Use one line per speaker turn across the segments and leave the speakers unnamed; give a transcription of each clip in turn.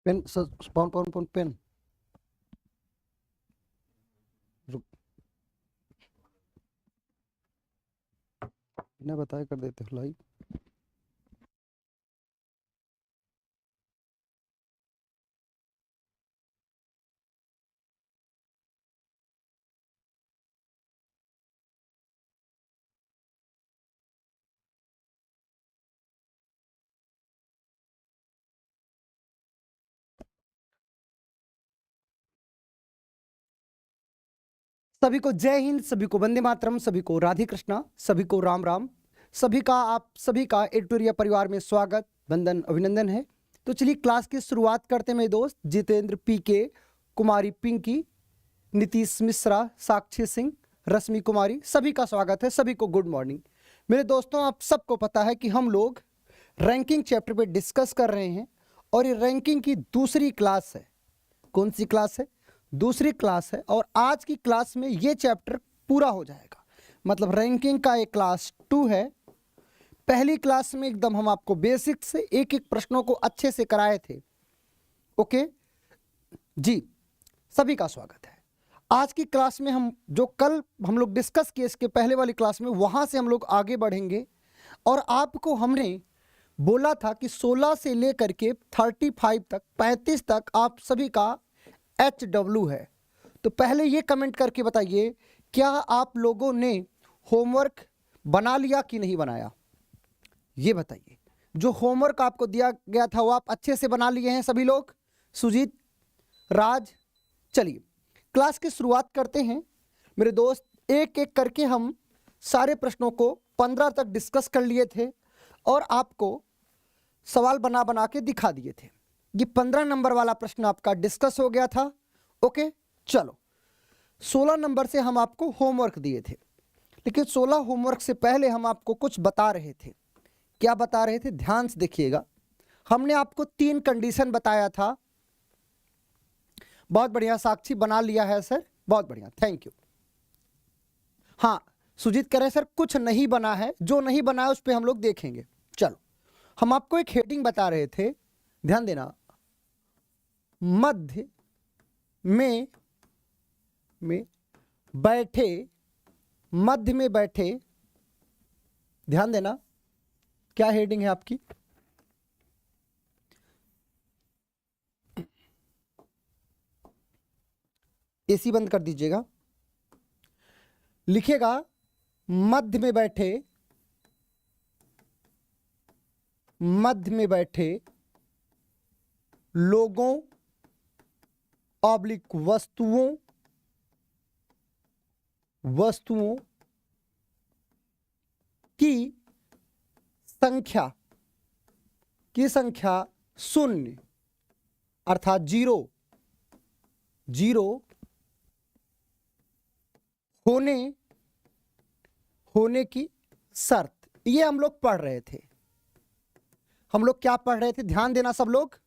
Pen पाउन पाउन पाउन पेन रुक बिना बताए कर देते हो लाइव। सभी को जय हिंद, सभी को वंदे मातरम, सभी को राधे कृष्णा, सभी को राम राम। सभी का आप सभी का एडिटोरिया परिवार में स्वागत, वंदन, अभिनंदन है। तो चलिए क्लास की शुरुआत करते हैं मेरे दोस्त। जितेंद्र पीके, कुमारी पिंकी, नीतीश मिश्रा, साक्षी सिंह, रश्मि कुमारी, सभी का स्वागत है, सभी को गुड मॉर्निंग। मेरे दोस्तों, आप सबको पता है कि हम लोग रैंकिंग चैप्टर पे डिस्कस कर रहे हैं और ये रैंकिंग की दूसरी क्लास है। कौन सी क्लास है? दूसरी क्लास है। और आज की क्लास में ये चैप्टर पूरा हो जाएगा, मतलब रैंकिंग का एक क्लास 2 है। पहली क्लास में एकदम हम आपको बेसिक से एक एक प्रश्नों को अच्छे से कराए थे। ओके जी, सभी का स्वागत है। आज की क्लास में हम जो कल हम लोग डिस्कस किए इसके पहले वाली क्लास में, वहां से हम लोग आगे बढ़ेंगे। और आपको हमने बोला था कि 16 से लेकर के 35 तक, 35 तक आप सभी का HW है। तो पहले ये कमेंट करके बताइए, क्या आप लोगों ने होमवर्क बना लिया कि नहीं बनाया? ये बताइए। जो होमवर्क आपको दिया गया था वो आप अच्छे से बना लिए हैं सभी लोग? सुजीत, राज, चलिए क्लास की शुरुआत करते हैं मेरे दोस्त। एक एक करके हम सारे प्रश्नों को 15 तक डिस्कस कर लिए थे और आपको सवाल बना बना के दिखा दिए थे। ये 15 नंबर वाला प्रश्न आपका डिस्कस हो गया था। ओके, चलो 16 नंबर से हम आपको होमवर्क दिए थे, लेकिन 16 होमवर्क से पहले हम आपको कुछ बता रहे थे। क्या बता रहे थे? ध्यान से देखिएगा। हमने आपको 3 कंडीशन बताया था। बहुत बढ़िया, साक्षी बना लिया है सर, बहुत बढ़िया, थैंक यू। हाँ, सुजीत कह रहे हैं सर कुछ नहीं बना है, जो नहीं बना है उस पर हम लोग देखेंगे। चलो, हम आपको एक हेडिंग बता रहे थे, ध्यान देना। मध्य में बैठे, मध्य में बैठे, ध्यान देना क्या हेडिंग है आपकी। एसी बंद कर दीजिएगा। लिखेगा मध्य में बैठे, मध्य में बैठे लोगों ऑब्लिक वस्तुओं की संख्या शून्य अर्थात जीरो होने की शर्त। ये हम लोग पढ़ रहे थे। हम लोग क्या पढ़ रहे थे? ध्यान देना सब लोग,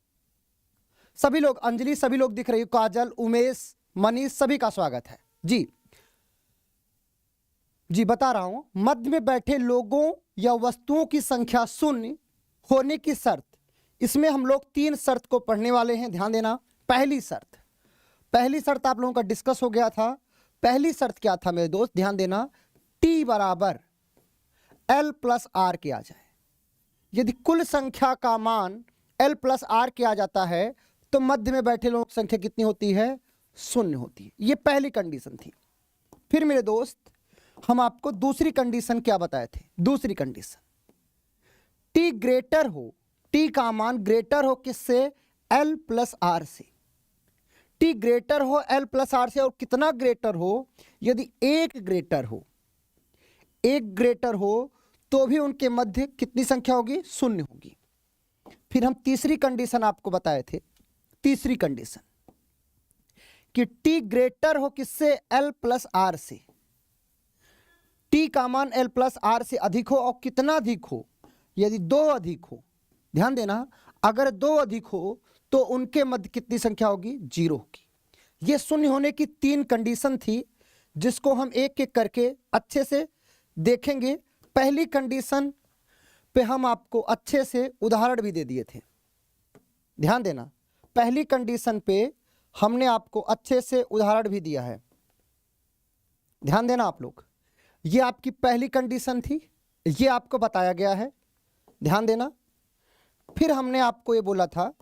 सभी लोग, अंजलि सभी लोग दिख रही है, काजल, उमेश, मनीष, सभी का स्वागत है जी। जी बता रहा हूं, मध्य में बैठे लोगों या वस्तुओं की संख्या शून्य होने की शर्त। इसमें हम लोग 3 शर्त को पढ़ने वाले हैं, ध्यान देना। पहली शर्त आप लोगों का डिस्कस हो गया था। पहली शर्त क्या था मेरे दोस्त? ध्यान देना, T बराबर L+R के आ जाए। यदि कुल संख्या का मान L+R के आ जाता है तो मध्य में बैठे लोगों की संख्या कितनी होती है? शून्य होती है। ये पहली कंडीशन थी। फिर मेरे दोस्त हम आपको दूसरी कंडीशन क्या बताए थे? दूसरी कंडीशन, T ग्रेटर हो, T का मान ग्रेटर हो किससे? L+R से। T ग्रेटर हो L+R से, और कितना ग्रेटर हो? यदि एक ग्रेटर हो तो भी उनके मध्य कितनी संख्या होगी? शून्य होगी। फिर हम तीसरी कंडीशन आपको बताए थे, तीसरी कंडीशन कि T ग्रेटर हो किससे? L+R से। T का मान L+R से अधिक हो, और कितना अधिक हो? यदि 2 अधिक हो, ध्यान देना, अगर 2 अधिक हो तो उनके मध्य कितनी संख्या होगी? 0 होगी। ये शून्य होने की 3 कंडीशन थी, जिसको हम एक एक करके अच्छे से देखेंगे। पहली कंडीशन पे हम आपको अच्छे से उदाहरण भी दे दिए थे, ध्यान देना। पहली कंडीशन पे हमने आपको अच्छे से उदाहरण भी दिया है, ध्यान देना आप लोग। ये आपकी पहली कंडीशन थी, ये आपको बताया गया है, ध्यान देना। फिर हमने आपको ये बोला था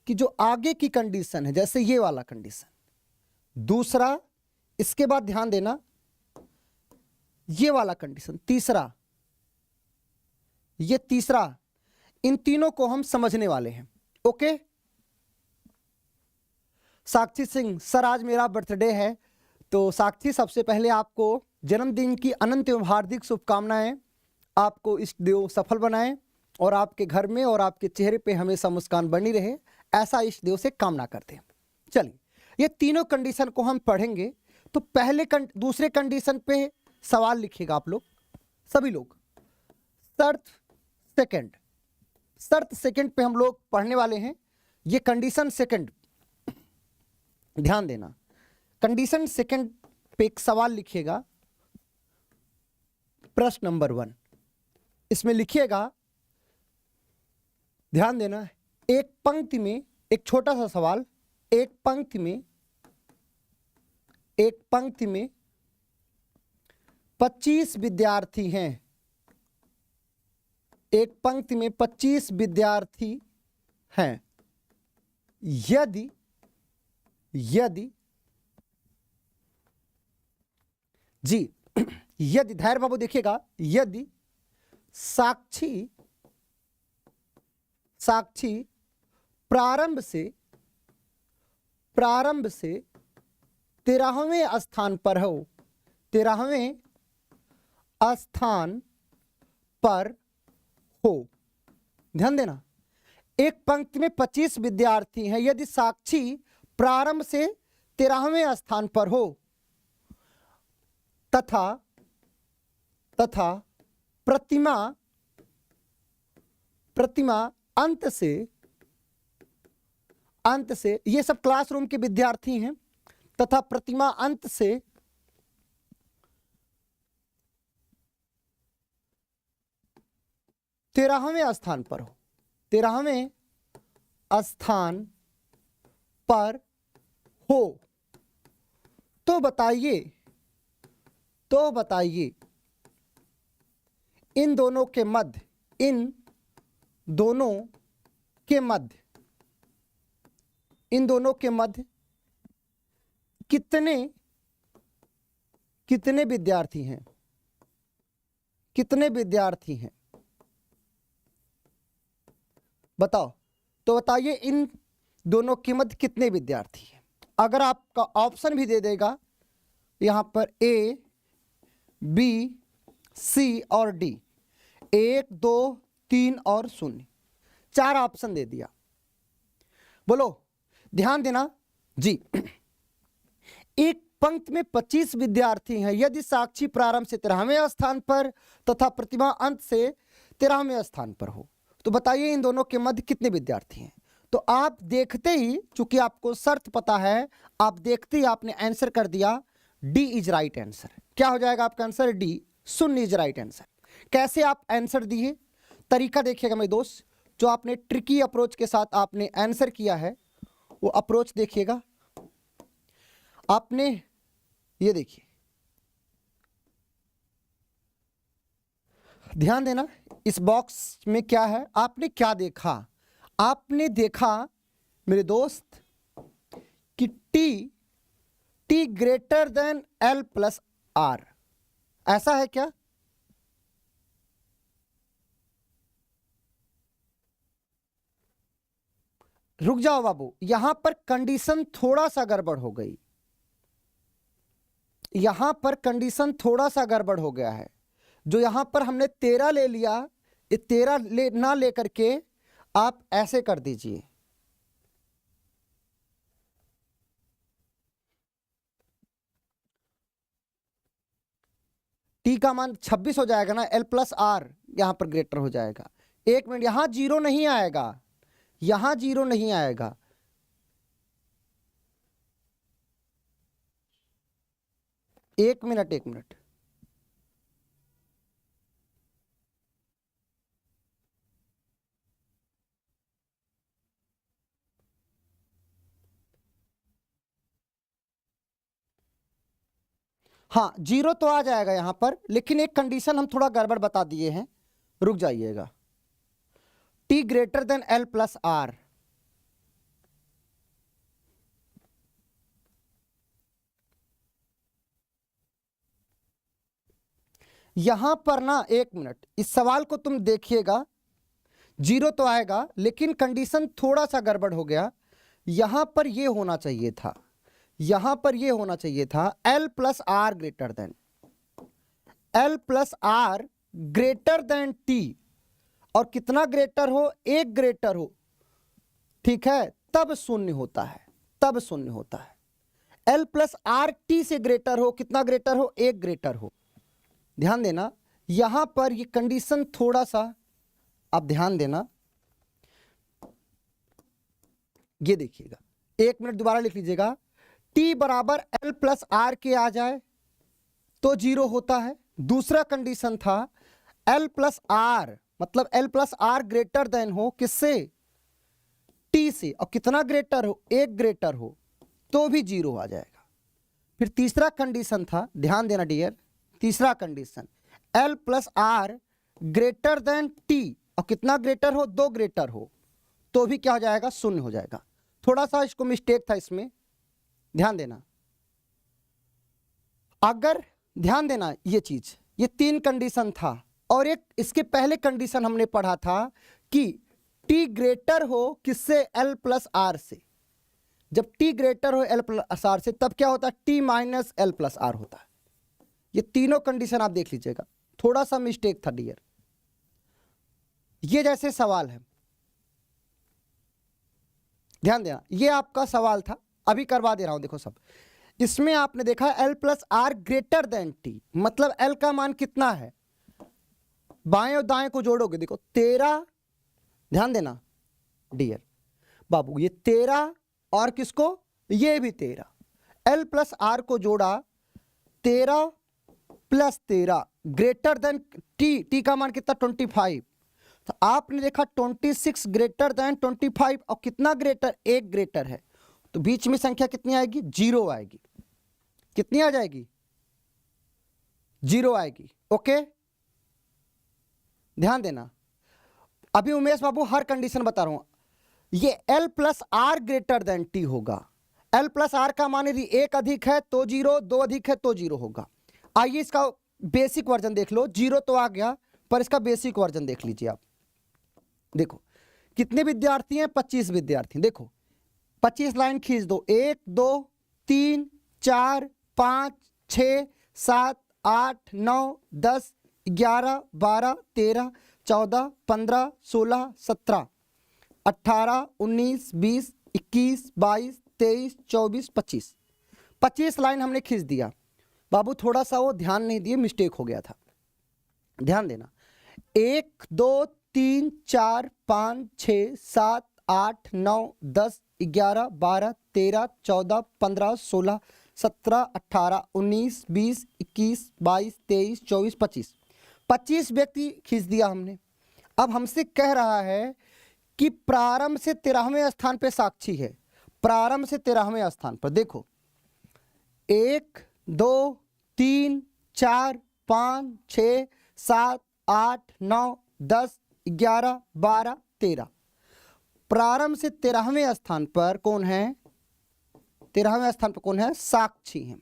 कि जो आगे की कंडीशन है, जैसे ये वाला कंडीशन, दूसरा, इसके बाद ध्यान देना ये वाला कंडीशन, तीसरा, ये तीसरा, इन तीनों को हम समझने वाले हैं। ओके। साक्षी सिंह, सर आज मेरा बर्थडे है। तो साक्षी, सबसे पहले आपको जन्मदिन की अनंत एवं हार्दिक शुभकामनाएं। आपको इष्ट देव सफल बनाएं और आपके घर में और आपके चेहरे पे हमेशा मुस्कान बनी रहे, ऐसा इष्ट देव से कामना करते हैं। चलिए, ये तीनों कंडीशन को हम पढ़ेंगे। तो पहले दूसरे कंडीशन पे सवाल लिखिएगा आप लोग, सभी लोग। शर्त सेकंड पे हम लोग पढ़ने वाले हैं। ये कंडीशन सेकंड, ध्यान देना, कंडीशन सेकंड पे एक सवाल लिखिएगा, प्रश्न नंबर 1। इसमें लिखिएगा, ध्यान देना, एक पंक्ति में एक छोटा सा सवाल, एक पंक्ति में 25 विद्यार्थी हैं, एक पंक्ति में 25 विद्यार्थी हैं। यदि धैर्य बाबू देखिएगा, यदि साक्षी प्रारंभ से 13वें स्थान पर हो, 13वें स्थान पर हो। ध्यान देना, एक पंक्ति में 25 विद्यार्थी हैं, यदि साक्षी प्रारंभ से 13वें स्थान पर हो तथा प्रतिमा अंत से, ये सब क्लासरूम के विद्यार्थी हैं, तथा प्रतिमा अंत से 13वें स्थान पर हो, 13वें स्थान पर हो, तो बताइए इन दोनों के मध्य कितने विद्यार्थी हैं, बताओ। तो बताइए इन दोनों के मध्य कितने विद्यार्थी हैं। अगर आपका ऑप्शन भी दे देगा यहां पर A, B, C और D, 1, 2, 3 और 0, 4 ऑप्शन दे दिया। बोलो, ध्यान देना जी। एक पंक्ति में 25 विद्यार्थी हैं, यदि साक्षी प्रारंभ से 13वें स्थान पर तथा प्रतिमा अंत से 13वें स्थान पर हो, तो बताइए इन दोनों के मध्य कितने विद्यार्थी हैं। तो आप देखते ही, चूंकि आपको शर्त पता है, आप देखते ही आपने आंसर कर दिया, डी इज राइट आंसर। क्या हो जाएगा आपका answer? D, 0 is right answer. कैसे आप आंसर दिए, तरीका देखिएगा मेरे दोस्त। जो आपने ट्रिकी अप्रोच के साथ आपने आंसर किया है, वो अप्रोच देखिएगा। आपने ये देखिए, ध्यान देना, इस बॉक्स में क्या है। आपने क्या देखा? आपने देखा मेरे दोस्त कि T greater than L plus R, ऐसा है क्या? रुक जाओ बाबू, यहां पर कंडीशन थोड़ा सा गड़बड़ हो गई, यहां पर कंडीशन थोड़ा सा गड़बड़ हो गया है। जो यहां पर हमने 13 ले लिया, ये 13 ना लेकर के आप ऐसे कर दीजिए, टी का मान 26 हो जाएगा ना, एल प्लस आर यहां पर ग्रेटर हो जाएगा। एक मिनट, यहां जीरो नहीं आएगा, यहां जीरो नहीं आएगा। एक मिनट, हाँ जीरो तो आ जाएगा यहां पर, लेकिन एक कंडीशन हम थोड़ा गड़बड़ बता दिए हैं, रुक जाइएगा। T greater than L plus R, यहां पर ना एक मिनट, इस सवाल को तुम देखिएगा, जीरो तो आएगा लेकिन कंडीशन थोड़ा सा गड़बड़ हो गया। यहां पर ये होना चाहिए था, यहां पर ये होना चाहिए था L plus R greater than, L plus R greater than T, और कितना ग्रेटर हो, एक ग्रेटर हो, ठीक है, तब शून्य होता है, तब शून्य होता है। एल प्लस आर टी से ग्रेटर हो, कितना ग्रेटर हो, एक ग्रेटर हो। ध्यान देना यहां पर ये कंडीशन थोड़ा सा आप ध्यान देना, ये देखिएगा, एक मिनट दोबारा लिख लीजिएगा। टी बराबर एल प्लस आर के आ जाए तो जीरो होता है। दूसरा कंडीशन था एल प्लस आर, मतलब L plus R greater than हो किससे, टी से, और कितना ग्रेटर हो, एक ग्रेटर हो, तो भी जीरो आ जाएगा। फिर तीसरा कंडीशन था, ध्यान देना डियर, तीसरा condition L plus R greater than T, और कितना ग्रेटर हो, दो ग्रेटर हो, तो भी क्या हो जाएगा, शून्य हो जाएगा। थोड़ा सा इसको मिस्टेक था इसमें, ध्यान देना। अगर ध्यान देना ये चीज, ये तीन कंडीशन था, और एक इसके पहले कंडीशन हमने पढ़ा था कि टी ग्रेटर हो किससे, एल प्लस आर से। जब टी ग्रेटर हो एल प्लस आर से तब क्या होता है, T minus L plus R होता है। ये तीनों कंडीशन आप देख लीजिएगा, थोड़ा सा मिस्टेक था डियर। ये जैसे सवाल है, ध्यान देना, ये आपका सवाल था, अभी करवा दे रहा हूं, देखो सब। इसमें आपने देखा L plus R greater than T, मतलब एल का मान कितना है, बाएं और दाएं को जोड़ोगे, देखो 13, ध्यान देना डियर बाबू, ये 13 और किसको, ये भी 13, एल प्लस आर को जोड़ा, 13 plus 13 greater than T, T का मान कितना 25, तो आपने देखा 26 ग्रेटर देन 25, और कितना ग्रेटर, एक ग्रेटर है, तो बीच में संख्या कितनी आएगी, जीरो आएगी। कितनी आ जाएगी, जीरो आएगी। ओके ध्यान देना। अभी उमेश बाबू हर कंडीशन बता रहा हूं, ये L plus R greater than T होगा। एल प्लस आर का मान यदि एक अधिक है तो जीरो, दो अधिक है तो जीरो होगा। आइए इसका बेसिक वर्जन देख लो, जीरो तो आ गया पर इसका बेसिक वर्जन देख लीजिए आप। देखो कितने विद्यार्थी हैं, 25 विद्यार्थी। देखो 25 लाइन खींच दो, 1 2 3 4 5 6 7 8 9 10 11 12 13 14 15 16 17 18 19 20 21 22 23 24 25, 25 लाइन हमने खींच दिया। बाबू थोड़ा सा वो ध्यान नहीं दिए, मिस्टेक हो गया था, ध्यान देना। 1 2 3 4 5 6 7 8 9 10 11 12 13 14 15 16 17 18 19 20 21 22 23 24 25, 25 व्यक्ति खींच दिया हमने। अब हमसे कह रहा है कि प्रारंभ से 13वें स्थान पे साक्षी है, प्रारंभ से 13वें स्थान पर। देखो 1 2 3 4 5 6 7 8 9 10 11 12 13, प्रारंभ से 13वें स्थान पर कौन है, 13वें स्थान पर कौन है, साक्षी है।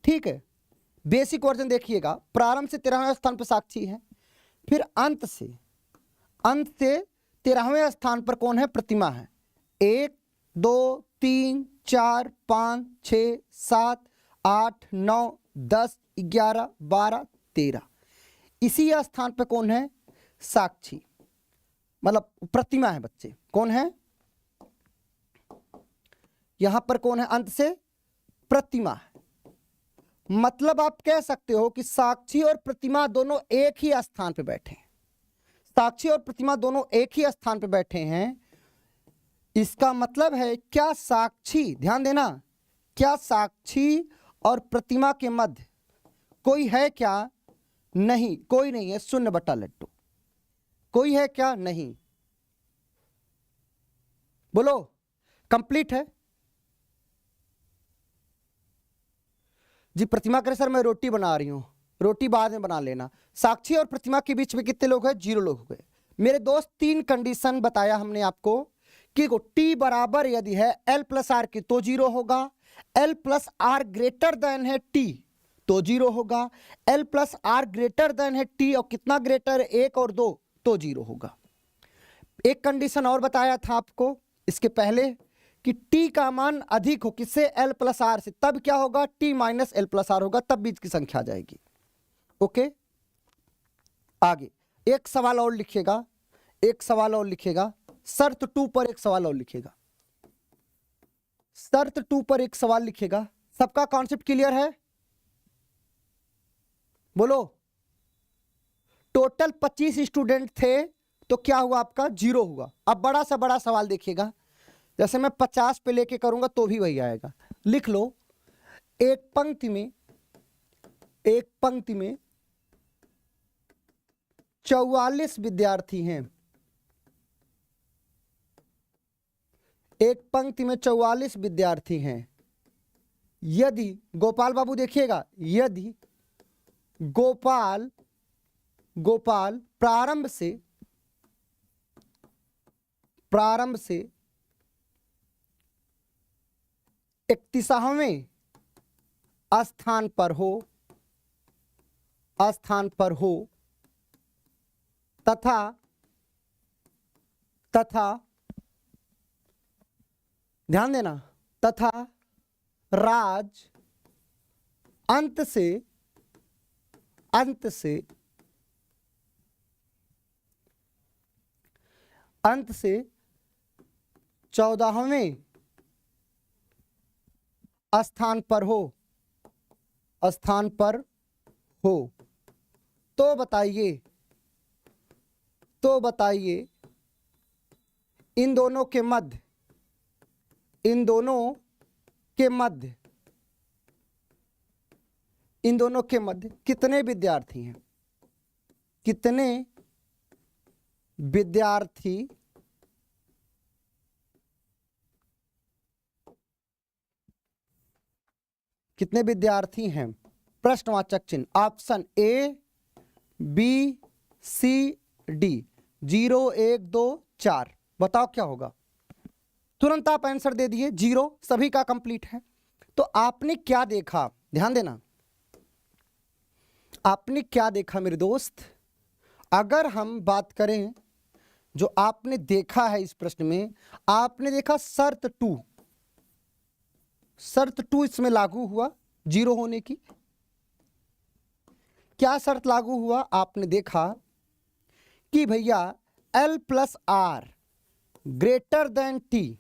ठीक है, बेसिक वर्जन देखिएगा, प्रारंभ से 13वें स्थान पर साक्षी है। फिर अंत से 13वें स्थान पर कौन है, प्रतिमा है। 1 2 3 4 5 6 7 8 9 10 11 12 13, इसी स्थान पर कौन है, साक्षी, मतलब प्रतिमा है बच्चे। कौन है, यहां पर कौन है, अंत से प्रतिमा है। मतलब आप कह सकते हो कि साक्षी और प्रतिमा दोनों एक ही स्थान पर बैठे हैं, साक्षी और प्रतिमा दोनों एक ही स्थान पर बैठे हैं। इसका मतलब है क्या साक्षी, ध्यान देना, क्या साक्षी और प्रतिमा के मध्य कोई है क्या, नहीं, कोई नहीं है, 0/लट्टू। कोई है क्या, नहीं। बोलो कंप्लीट है। जी प्रतिमा कह रहे सर मैं रोटी बना रही हूं, रोटी बाद में बना लेना। साक्षी और प्रतिमा के बीच में कितने लोग हैं? 0 लोग हो गए। मेरे दोस्त 3 कंडीशन बताया हमने आपको कि टी बराबर यदि है एल प्लस आर की तो 0 होगा, L plus R greater than है टी तो 0 होगा, L plus R greater than है टी और कितना ग्रेटर है? 1 और 2 तो 0 होगा। एक कंडीशन और बताया था आपको इसके पहले कि t का मान अधिक हो किससे? एल प्लस आर से, तब क्या होगा? t minus L plus R होगा, तब बीच की संख्या आ जाएगी। ओके, आगे एक सवाल और लिखिएगा, एक सवाल और लिखिएगा, शर्त 2 पर एक सवाल और लिखिएगा, शर्त 2 पर एक सवाल लिखिएगा। सबका कॉन्सेप्ट क्लियर है? बोलो। टोटल 25 स्टूडेंट थे तो क्या हुआ आपका? 0 हुआ। अब बड़ा सा बड़ा सवाल देखिएगा, जैसे मैं 50 पे लेके करूंगा तो भी वही आएगा। लिख लो, एक पंक्ति में 44 विद्यार्थी हैं, एक पंक्ति में 44 विद्यार्थी हैं। यदि गोपाल बाबू देखिएगा, यदि गोपाल प्रारंभ से 31वें स्थान पर हो तथा ध्यान देना, तथा राज अंत से 14वें स्थान पर हो तो बताइए इन दोनों के मध्य कितने विद्यार्थी हैं? कितने विद्यार्थी हैं? प्रश्नवाचक चिन्ह, option A B C D, 0 1 2 4, बताओ क्या होगा? तुरंत आप आंसर दे दिए, 0 सभी का कंप्लीट है। तो आपने क्या देखा? ध्यान देना, आपने क्या देखा मेरे दोस्त? अगर हम बात करें जो आपने देखा है इस प्रश्न में, आपने देखा शर्त 2 इसमें लागू हुआ 0 होने की। क्या शर्त लागू हुआ? आपने देखा कि भैया L plus R greater than T,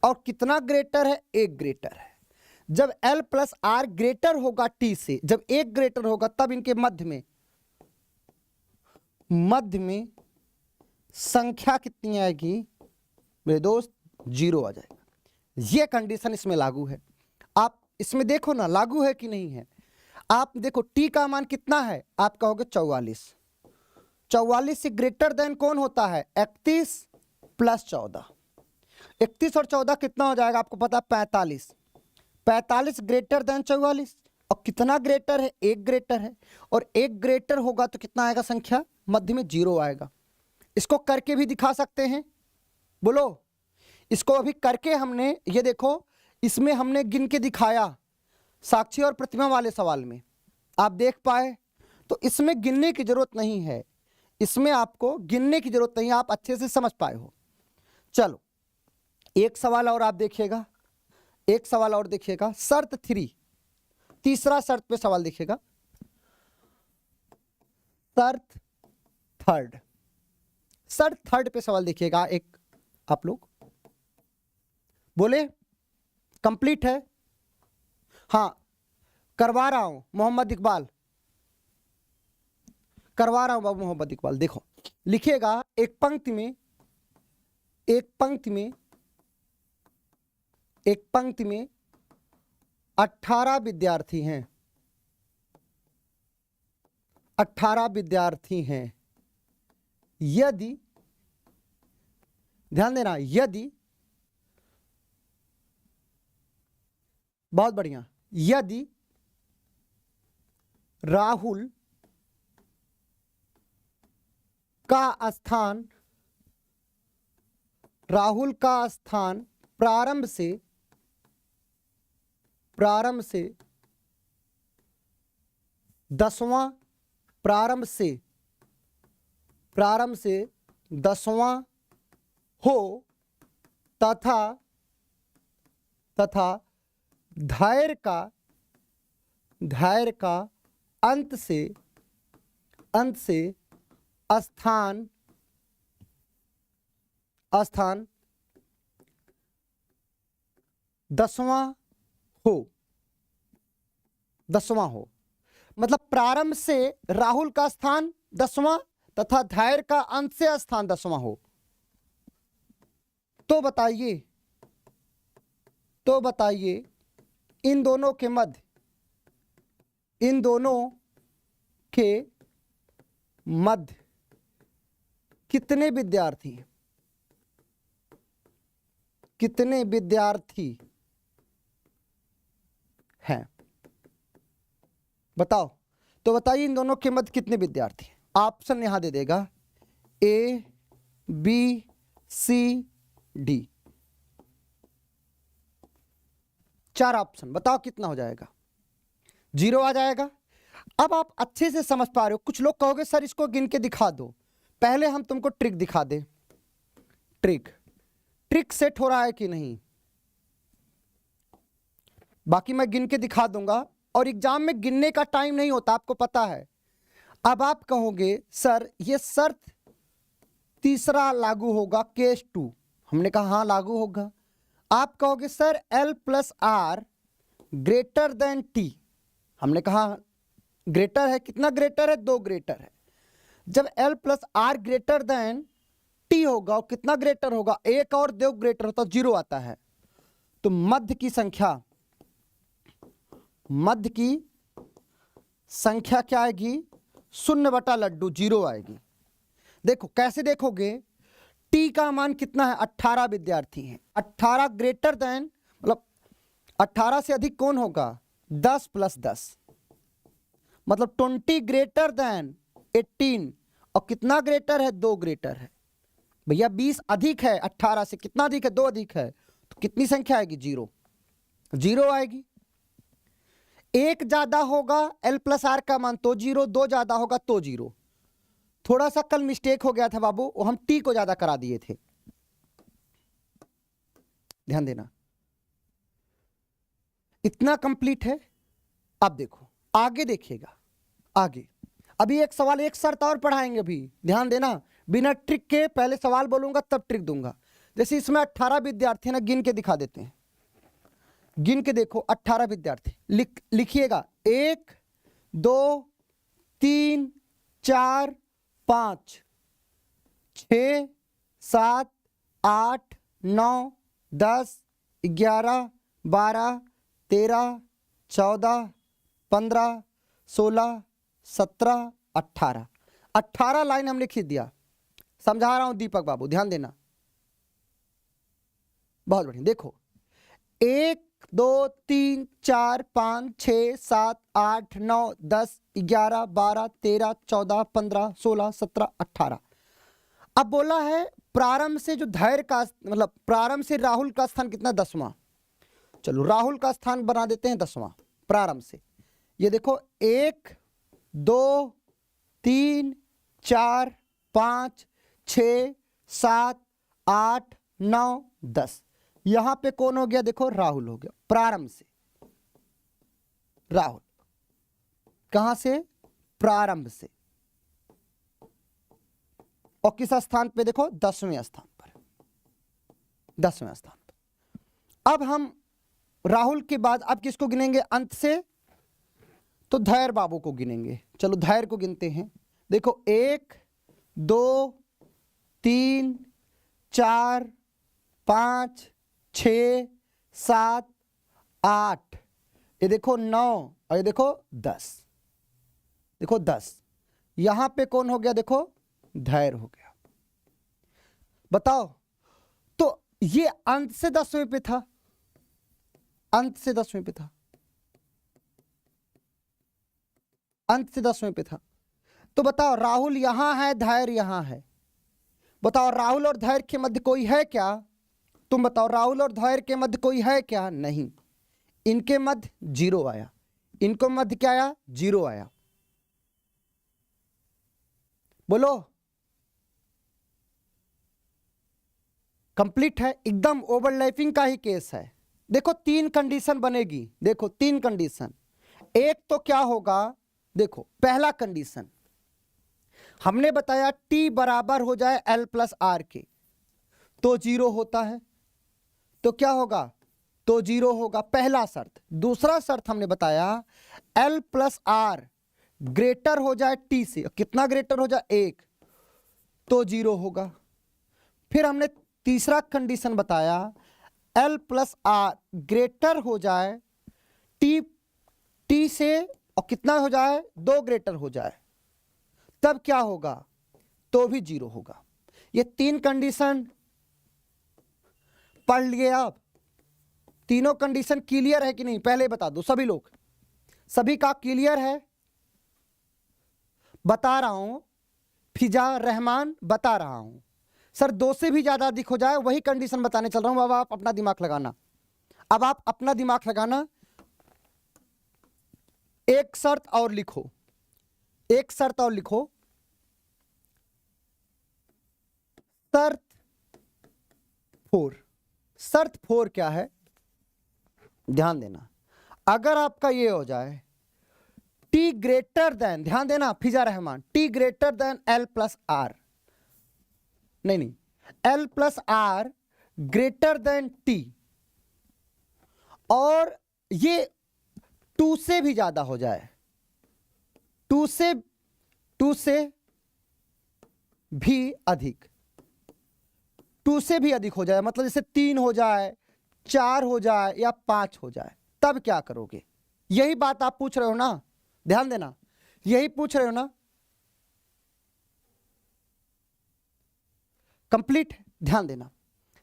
और कितना ग्रेटर है? 1 ग्रेटर है। जब L प्लस आर ग्रेटर होगा टी से, जब 1 ग्रेटर होगा, तब इनके मध्य में संख्या कितनी आएगी मेरे दोस्त? 0 आ जाएगा। यह कंडीशन इसमें लागू है। आप इसमें देखो ना लागू है कि नहीं है। आप देखो t का मान कितना है? आप कहोगे 44। 44 से ग्रेटर देन कौन होता है? 31 प्लस 14। 31 और 14 कितना हो जाएगा? आपको पता है 45। 45 ग्रेटर देन 44, और कितना ग्रेटर है? 1 ग्रेटर है, और 1 ग्रेटर होगा तो कितना आएगा संख्या? मध्य में 0 आएगा। इसको करके भी दिखा सकते हैं, बोलो। इसको अभी करके हमने, ये देखो, इसमें हमने गिन के दिखाया साक्षी और प्रतिमा वाले सवाल में, आप देख पाए। तो इसमें गिनने की जरूरत नहीं है, इसमें आपको गिनने की जरूरत नहीं है, आप अच्छे से समझ पाए हो। चलो एक सवाल और आप देखिएगा, एक सवाल और देखिएगा, शर्त 3, तीसरा शर्त पे सवाल देखिएगा, शर्त थर्ड पे सवाल देखिएगा। एक आप लोग बोले कंप्लीट है? हाँ करवा रहा हूं मोहम्मद इकबाल, करवा रहा हूं बाबू मोहम्मद इकबाल। देखो लिखिएगा, एक पंक्ति में 18 विद्यार्थी हैं, 18 विद्यार्थी हैं। यदि, ध्यान देना, यदि, बहुत बढ़िया, यदि राहुल का स्थान प्रारंभ से 10वां हो तथा धैर्य का अंत से स्थान 10वां हो। मतलब प्रारंभ से राहुल का स्थान 10वां तथा धैर्य का अंत से स्थान 10वां हो। तो बताइए इन दोनों के मध्य कितने विद्यार्थी हैं? बताओ। तो बताइए इन दोनों के मध्य कितने विद्यार्थी हैं? ऑप्शन यहां दे देगा A, B, C, D। 4 option, बताओ कितना हो जाएगा? 0 आ जाएगा। अब आप अच्छे से समझ पा रहे हो। कुछ लोग कहोगे सर इसको गिन के दिखा दो। पहले हम तुमको ट्रिक दिखा दे। ट्रिक सेट हो रहा है कि नहीं? बाकी मैं गिन के दिखा दूंगा और एग्जाम में गिनने का टाइम नहीं होता, आपको पता है। अब आप कहोगे सर ये शर्त तीसरा लागू होगा, केस 2। हमने कहा हाँ लागू होगा। आप कहोगे sir L+R greater than T। हमने कहा ग्रेटर है। कितना ग्रेटर है? 2 ग्रेटर है। जब L+R ग्रेटर देन T होगा और कितना ग्रेटर होगा? 1 और 2 ग्रेटर होता 0 आता है। तो मध्य की संख्या क्या आएगी? 0/लड्डू 0 आएगी। देखो कैसे देखोगे? T का मान कितना है? 18 विद्यार्थी हैं। 18 ग्रेटर देन, मतलब 18 से अधिक कौन होगा? 10 + 10, मतलब 20 ग्रेटर देन 18। और कितना ग्रेटर है? 2 ग्रेटर है। भैया 20 अधिक है 18 से। कितना अधिक है? 2 अधिक है। तो कितनी संख्या आएगी? 0 आएगी। 1 ज्यादा होगा L+R का मान तो 0, 2 ज्यादा होगा तो 0। थोड़ा सा कल मिस्टेक हो गया था बाबू, वो हम T को ज्यादा करा दिए थे, ध्यान देना। इतना कंप्लीट है। अब देखो आगे, देखिएगा आगे। अभी एक सवाल, एक शर्त और पढ़ाएंगे अभी, ध्यान देना। बिना ट्रिक के पहले सवाल बोलूंगा तब ट्रिक दूंगा। जैसे इसमें 18 विद्यार्थी ना, गिन के दिखा देते हैं। गिन के देखो 18 विद्यार्थी। लिखिएगा 1, 2, 3, 4, 5, 6, 7, 8, 9, 10, 11, 12, 13, 14, 15, 16, 17, 18। 18 लाइन हमने खींच दिया। समझा रहा हूं दीपक बाबू, ध्यान देना। बहुत बढ़िया। देखो 1, 2, 3, 4, 5, 6, 7, 8, 9, 10, 11, 12, 13, 14, 15, 16, 17, 18। अब बोला है प्रारंभ से जो धैर्य का, मतलब प्रारंभ से राहुल का स्थान कितना? 10वां। चलो राहुल का स्थान बना देते हैं 10वां प्रारंभ से। ये देखो 1, 2, 3, 4, 5, 6, 7, 8, 9, 10। यहां पे कौन हो गया? देखो राहुल हो गया। प्रारंभ से राहुल। कहां से? प्रारंभ से। और किस स्थान पे? देखो 10वें स्थान पर। 10वें स्थान पर। अब हम राहुल के बाद अब किसको गिनेंगे अंत से? तो धैर्य बाबू को गिनेंगे। चलो धैर्य को गिनते हैं। देखो 1, 2, 3, 4, 5, 6, 7, 8, ये देखो 9 और ये देखो 10। देखो 10। यहां पे कौन हो गया? देखो धैर्य हो गया। बताओ। तो ये अंत से 10वें पे था, अंत से 10वें पे था। अंत से 10वें पे था। तो बताओ राहुल यहां है, धैर्य यहां है, बताओ राहुल और धैर्य के मध्य कोई है क्या? तुम बताओ राहुल और धैर्य के मध्य कोई है क्या? नहीं। इनके मध्य 0 आया, इनको मध्य क्या आया? 0 आया। बोलो कंप्लीट है, एकदम ओवरलैपिंग का ही केस है। देखो 3 कंडीशन बनेगी, देखो 3 कंडीशन। एक तो क्या होगा, देखो पहला कंडीशन हमने बताया t बराबर हो जाए l प्लस आर के तो 0 होता है, तो क्या होगा? तो 0 होगा, पहला शर्त। दूसरा शर्त हमने बताया l प्लस आर ग्रेटर हो जाए t से, कितना ग्रेटर हो जाए? 1, तो 0 होगा। फिर हमने तीसरा कंडीशन बताया l प्लस आर ग्रेटर हो जाए t से, और कितना हो जाए? 2 ग्रेटर हो जाए, तब क्या होगा? तो भी 0 होगा। ये 3 कंडीशन पढ़ लिए आप? तीनों कंडीशन क्लियर है कि नहीं? पहले बता दो सभी लोग, सभी का क्लियर है? बता रहा हूं, फिजा रहमान बता रहा हूं। सर 2 से भी ज्यादा अधिक हो जाए वही कंडीशन बताने चल रहा हूं। अब आप अपना दिमाग लगाना, अब आप अपना दिमाग लगाना। एक शर्त और लिखो, एक शर्त और लिखो। शर्त 4, शर्त 4 क्या है? ध्यान देना, अगर आपका ये हो जाए t ग्रेटर देन, ध्यान देना Fiza Rahman, t greater than l plus R, नहीं l plus R greater than t, और ये 2 से भी ज्यादा हो जाए, 2 से भी अधिक, 2 से भी अधिक हो जाए, मतलब जैसे 3 हो जाए, 4 हो जाए या 5 हो जाए, तब क्या करोगे? यही बात आप पूछ रहे हो ना? ध्यान देना, यही पूछ रहे हो ना? कंप्लीट, ध्यान देना।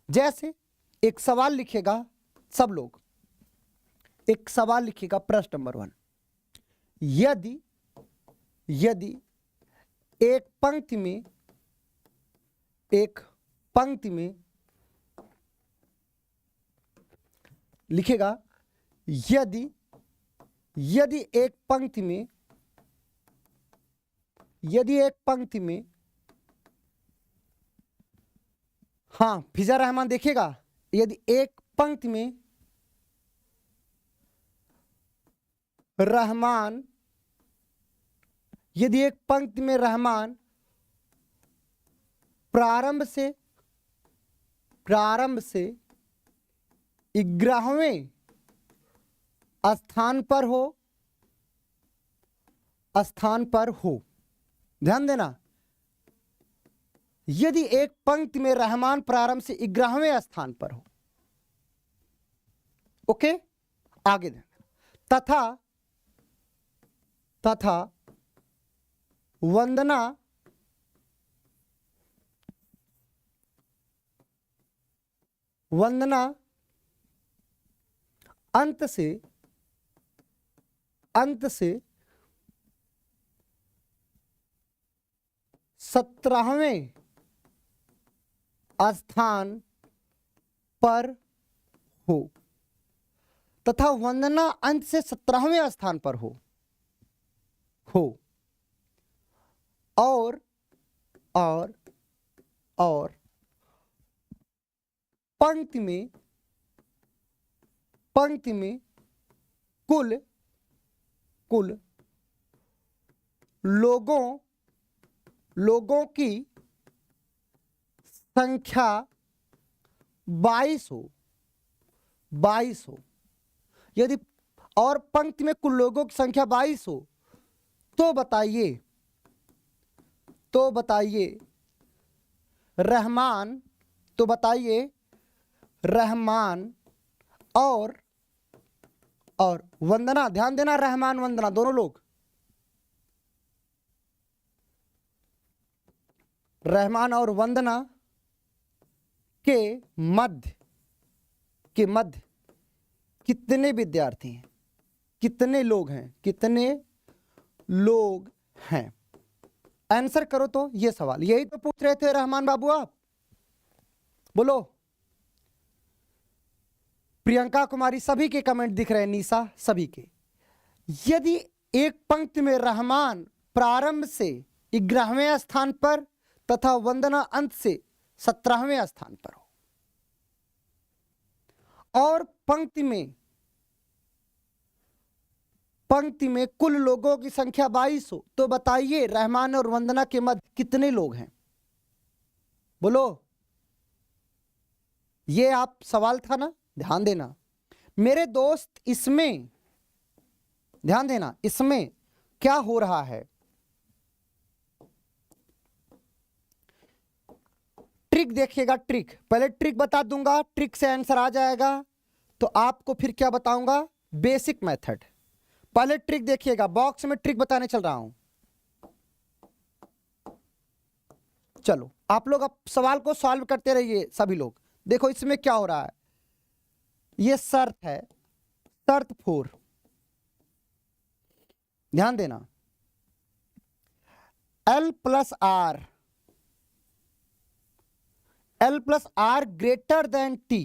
जैसे एक सवाल लिखेगा, सब लोग एक सवाल लिखेगा, प्रश्न नंबर 1, यदि एक पंक्ति में लिखेगा, यदि एक पंक्ति में, हाँ फिजा रहमान देखेगा, यदि एक पंक्ति में रहमान प्रारंभ से 11वें स्थान पर हो, ध्यान देना, यदि एक पंक्ति में रहमान प्रारंभ से 11वें स्थान पर हो, ओके, आगे देना, तथा वंदना अंत से 17वें स्थान पर हो, तथा वंदना अंत से 17वें स्थान पर हो, और पंक्ति में कुल लोगों की संख्या 22 हो, यदि और पंक्ति में कुल लोगों की संख्या 22 हो, तो बताइए रहमान और वंदना, ध्यान देना, रहमान वंदना दोनों लोग, रहमान और वंदना के मध्य कितने विद्यार्थी हैं, कितने लोग हैं, कितने लोग हैं? आंसर करो तो ये सवाल, यही तो पूछ रहे थे रहमान बाबू आप। बोलो। प्रियंका कुमारी, सभी के कमेंट दिख रहे हैं, निशा, सभी के। यदि एक पंक्ति में रहमान प्रारंभ से 11वें स्थान पर तथा वंदना अंत से 17वें स्थान पर हो और पंक्ति में कुल लोगों की संख्या 22 हो, तो बताइए रहमान और वंदना के मध्य कितने लोग हैं? बोलो। ये आप सवाल था ना, ध्यान देना मेरे दोस्त। इसमें ध्यान देना, इसमें क्या हो रहा है। ट्रिक देखिएगा, ट्रिक पहले ट्रिक बता दूंगा, ट्रिक से आंसर आ जाएगा। तो आपको फिर क्या बताऊंगा, बेसिक मेथड। पहले ट्रिक देखिएगा, बॉक्स में ट्रिक बताने चल रहा हूं। चलो आप लोग अब सवाल को सॉल्व करते रहिए सभी लोग। देखो इसमें क्या हो रहा है, ये शर्त है, शर्त 4। ध्यान देना, L plus R greater than T,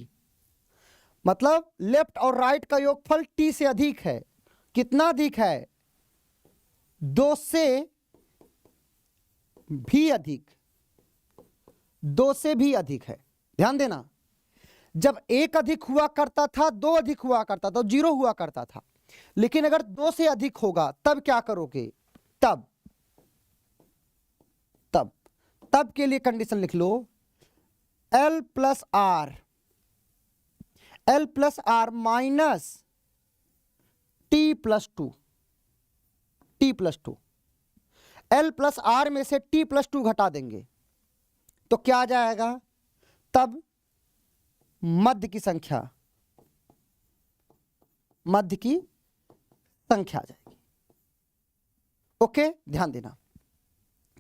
मतलब लेफ्ट और राइट का योगफल T से अधिक है। कितना अधिक है? 2 से भी अधिक, 2 से भी अधिक है। ध्यान देना, जब 1 अधिक हुआ करता था, 2 अधिक हुआ करता था, 0 हुआ करता था। लेकिन अगर 2 से अधिक होगा तब क्या करोगे? तब के लिए कंडीशन लिख लो, L plus R minus T plus 2। L plus R में से T प्लस 2 घटा देंगे तो क्या आ जाएगा? तब मध्य की संख्या आ जाएगी। ओके, ध्यान देना।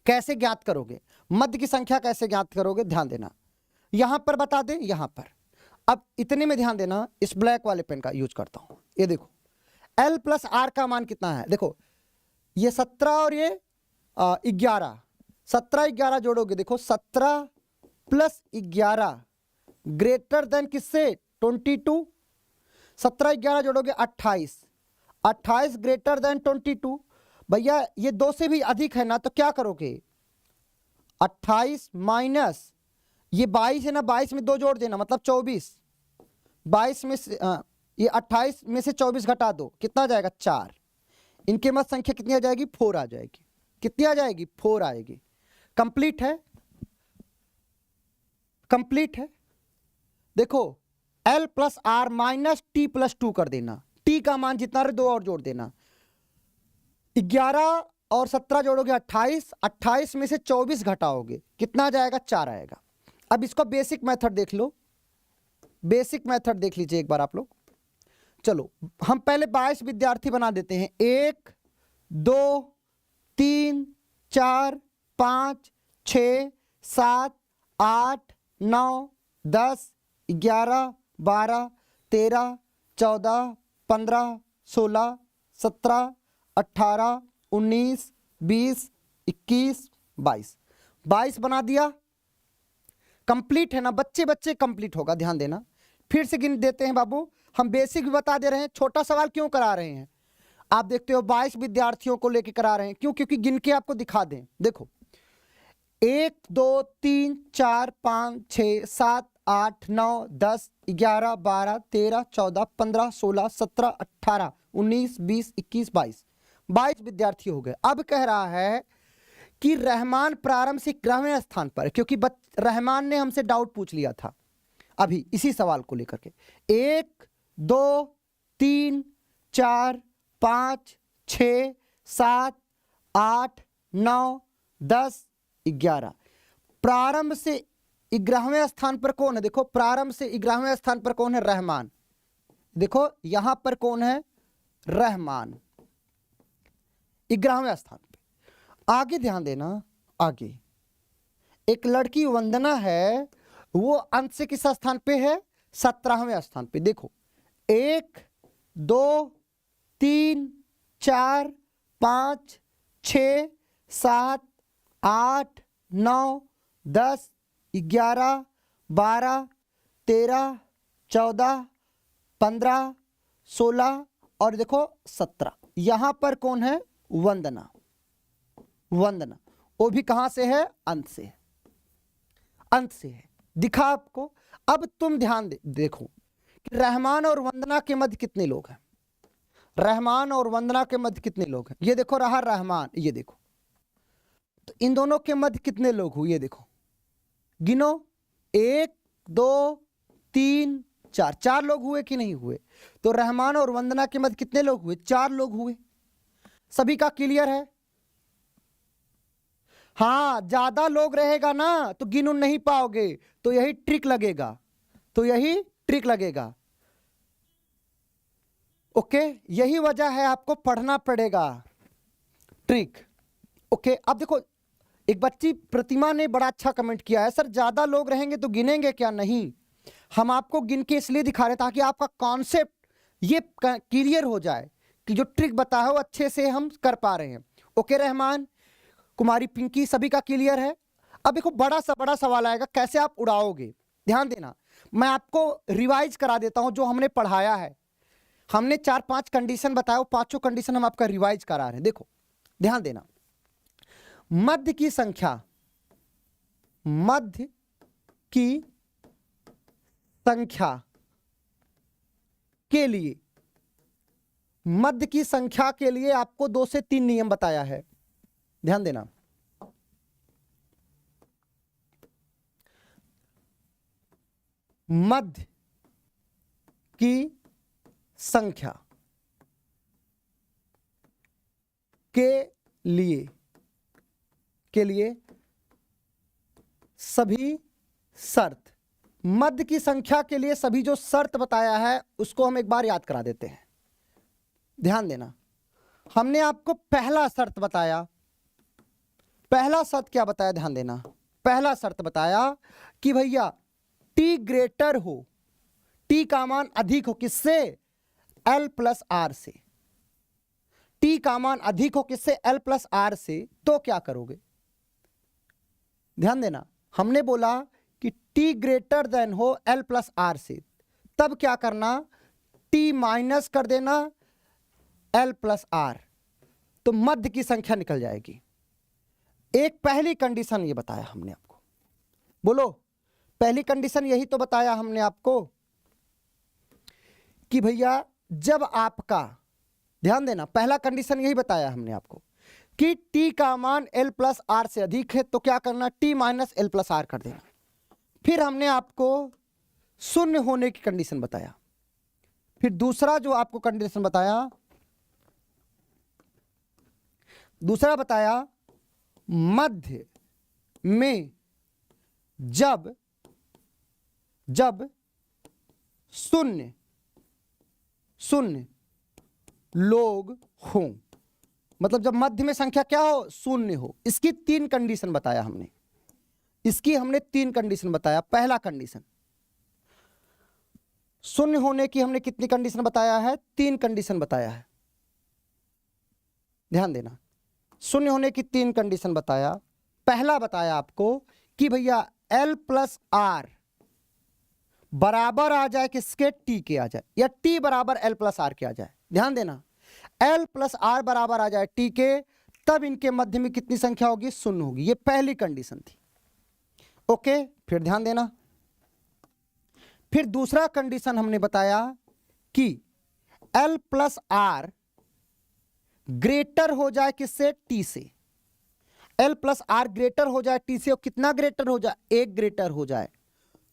कैसे ज्ञात करोगे मध्य की संख्या, कैसे ज्ञात करोगे? ध्यान देना, यहां पर बता दें, यहां पर। अब इतने में ध्यान देना, इस ब्लैक वाले पेन का यूज करता हूं। ये देखो L प्लस आर का मान कितना है? देखो ये 17 और ये 11, 17 11 जोड़ोगे, देखो 17 प्लस 11 ग्रेटर देन किससे? 22। 17 11 जोड़ोगे 28, 28 ग्रेटर देन 22। भैया ये 2 से भी अधिक है ना, तो क्या करोगे? 28 माइनस ये 22 है ना, 22 में 2 जोड़ देना, मतलब 24। 22 में से ये 28 में से 24 घटा दो, कितना आ जाएगा? 4। इनके मध्य संख्या कितनी आ जाएगी? 4 आ जाएगी। कितनी आ जाएगी? 4 आएगी। कंप्लीट है, कंप्लीट है। देखो L plus R minus T plus 2 कर देना, T का मान जितना रहे 2 और जोड़ देना। 11 और 17 जोड़ोगे 28, 28 में से 24 घटाओगे, कितना आ जाएगा? 4 आएगा। अब इसको बेसिक मेथड देख लो, बेसिक मेथड देख लीजिए एक बार आप लोग। चलो हम पहले 22 विद्यार्थी बना देते हैं। 1 2 3 4 5 6 7 8 9 10 11 12 13 14 15 16 17 18 19 20 21 22 22 बना दिया। कंप्लीट है ना बच्चे? बच्चे कंप्लीट होगा, ध्यान देना। फिर से गिन देते हैं बाबू, हम बेसिक भी बता दे रहे हैं। छोटा सवाल क्यों करा रहे हैं? आप देखते हो 22 विद्यार्थियों को लेकर करा रहे हैं, क्यों? क्योंकि गिन के आपको दिखा दें। देखो 1 2 3 4 5 6 7 8 9 10 11 12 13 14 15 16 17 18 19 20 21 22 22 विद्यार्थी हो गए। अब कह रहा है कि रहमान प्रारंभ से 11वें स्थान पर, क्योंकि रहमान ने हमसे डाउट पूछ लिया था अभी इसी सवाल को लेकर के। 1 2 3 4 5 6 7 8 9 10 11 प्रारंभ से 11वें स्थान पर कौन है? देखो प्रारंभ से 11वें स्थान पर कौन है? रहमान। देखो यहां पर कौन है? रहमान 11वें स्थान पे। आगे ध्यान देना, आगे एक लड़की वंदना है, वो अंत से किस स्थान पे है? 17वें स्थान पे। देखो 1 2 3 4 5 6 7 8 9 10 11 12 13 14 15 16 और देखो 17। यहां पर कौन है? वंदना। वंदना वो भी कहां से है? अंत से है, अंत से है। दिखा आपको। अब तुम ध्यान देखो कि रहमान और वंदना के मध्य कितने लोग हैं? रहमान और वंदना के मध्य कितने लोग हैं? ये देखो रहा रहमान, ये देखो। तो इन दोनों के मध्य कितने लोग हुए? ये देखो, गिनो। 1 2 3 4, 4 लोग हुए कि नहीं हुए? तो रहमान और वंदना के मध्य कितने लोग हुए? 4 लोग हुए। सभी का क्लियर है? हाँ, ज्यादा लोग रहेगा ना तो गिन नहीं पाओगे, तो यही ट्रिक लगेगा, तो यही ट्रिक लगेगा। ओके, यही वजह है आपको पढ़ना पड़ेगा, ट्रिक। ओके, अब देखो एक बच्ची प्रतिमा ने बड़ा अच्छा कमेंट किया है, सर ज्यादा लोग रहेंगे तो गिनेंगे क्या? नहीं, हम आपको गिन के इसलिए दिखा रहे हैं ताकि आपका कॉन्सेप्ट ये क्लियर हो जाए कि जो ट्रिक बताया हो अच्छे से हम कर पा रहे हैं। ओके रहमान, कुमारी पिंकी, सभी का क्लियर है? अब देखो बड़ा सवाल आएगा, कैसे आप उड़ाओगे? ध्यान देना, मैं आपको रिवाइज करा देता हूं जो हमने पढ़ाया है। हमने 4-5 कंडीशन बताया, वो पांचों कंडीशन हम आपका रिवाइज करा रहे हैं। देखो ध्यान देना, मध्य की संख्या, मध्य की संख्या के लिए, मध्य की संख्या के लिए आपको 2 से 3 नियम बताया है। ध्यान देना, मध्य की संख्या के लिए सभी शर्त, मध्य की संख्या के लिए सभी जो शर्त बताया है उसको हम एक बार याद करा देते हैं। ध्यान देना, हमने आपको पहला शर्त बताया। पहला शर्त क्या बताया? ध्यान देना, पहला शर्त बताया कि भैया t ग्रेटर हो, t का मान अधिक हो, किससे? l प्लस आर से। t का मान अधिक हो किससे? l प्लस आर से। तो क्या करोगे? ध्यान देना, हमने बोला कि t ग्रेटर देन हो l प्लस आर से, तब क्या करना? t माइनस कर देना l प्लस आर, तो मध्य की संख्या निकल जाएगी। एक पहली कंडीशन ये बताया हमने आपको, बोलो पहली कंडीशन यही तो बताया हमने आपको कि भैया जब आपका, ध्यान देना, पहला कंडीशन यही बताया हमने आपको कि t का मान l प्लस आर से अधिक है, तो क्या करना? t minus l plus R कर देना। फिर हमने आपको शून्य होने की कंडीशन बताया। फिर दूसरा जो आपको कंडीशन बताया, दूसरा बताया मध्य में जब शून्य लोग हों, मतलब जब मध्य में संख्या क्या हो? शून्य हो। इसकी 3 कंडीशन बताया हमने, इसकी हमने 3 कंडीशन बताया। पहला कंडीशन, शून्य होने की हमने कितनी कंडीशन बताया है? 3 कंडीशन बताया है। ध्यान देना, शून्य होने की 3 कंडीशन बताया। पहला बताया आपको कि भैया l प्लस आर बराबर आ जाए किसके? t के आ जाए, या t बराबर l प्लस आर के आ जाए। ध्यान देना, l प्लस आर बराबर आ जाए t के, तब इनके मध्य में कितनी संख्या होगी? शून्य होगी। ये पहली कंडीशन थी। ओके, फिर ध्यान देना, फिर दूसरा कंडीशन हमने बताया कि l प्लस आर ग्रेटर हो जाए किससे? t से। l प्लस आर ग्रेटर हो जाए t से, और कितना ग्रेटर हो जाए? 1 ग्रेटर हो जाए,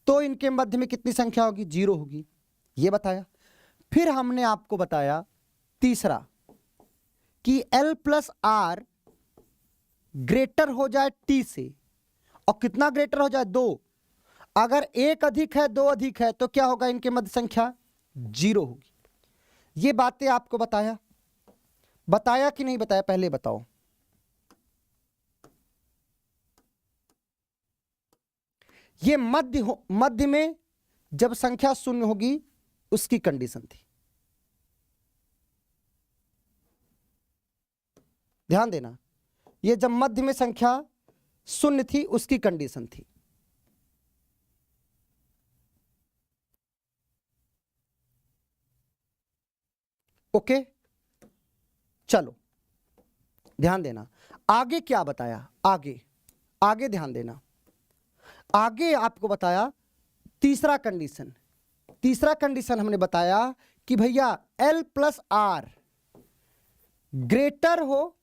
तो इनके मध्य में कितनी संख्या होगी? 0 होगी। ये बताया। फिर हमने आपको बताया तीसरा कि l प्लस आर ग्रेटर हो जाए t से, और कितना ग्रेटर हो जाए? 2। अगर 1 अधिक है 2 अधिक है तो क्या होगा? इनके मध्य संख्या 0 होगी। ये बातें आपको बताया कि नहीं बताया? पहले बताओ। ये मध्य में जब संख्या शून्य होगी उसकी कंडीशन थी। ध्यान देना, ये जब मध्य में संख्या शून्य थी उसकी कंडीशन थी। ओके, चलो ध्यान देना आगे क्या बताया। आगे ध्यान देना, आगे आपको बताया तीसरा कंडीशन हमने बताया कि भैया L प्लस R ग्रेटर हो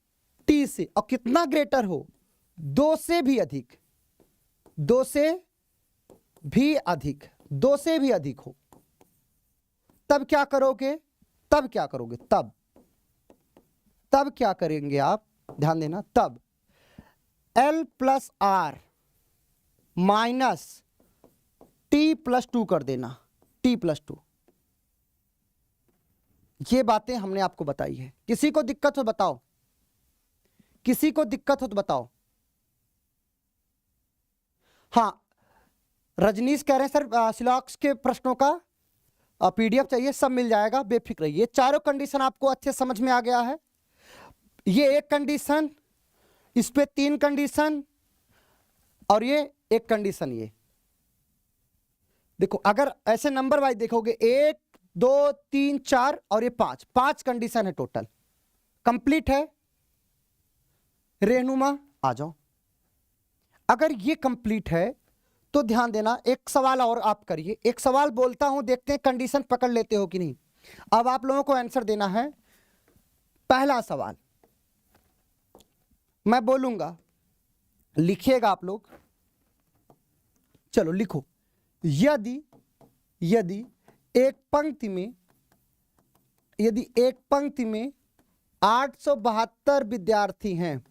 T से, और कितना ग्रेटर हो, 2 से भी अधिक, 2 से भी अधिक हो। तब क्या करोगे, तब क्या करेंगे आप, ध्यान देना, तब L plus R minus T plus 2 कर देना, T प्लस 2। ये बातें हमने आपको बताई है। किसी को दिक्कत हो बताओ, किसी को दिक्कत हो तो बताओ। हाँ, रजनीश कह रहे हैं सर सिलॉक्स के प्रश्नों का PDF चाहिए, सब मिल जाएगा, बेफिक्र रहिए। चारों कंडीशन आपको अच्छे समझ में आ गया है। ये एक कंडीशन, इस पे 3 कंडीशन, और ये एक कंडीशन। ये देखो, अगर ऐसे नंबर वाइज देखोगे 1 2 3 4 और ये 5 कंडीशन है टोटल, कंप्लीट है। रेनुमा आ जाओ। अगर ये कंप्लीट है तो ध्यान देना, एक सवाल और आप करिए। एक सवाल बोलता हूं, देखते हैं कंडीशन पकड़ लेते हो कि नहीं। अब आप लोगों को आंसर देना है। पहला सवाल मैं बोलूंगा, लिखिएगा आप लोग। चलो लिखो, यदि एक पंक्ति में 872 विद्यार्थी हैं,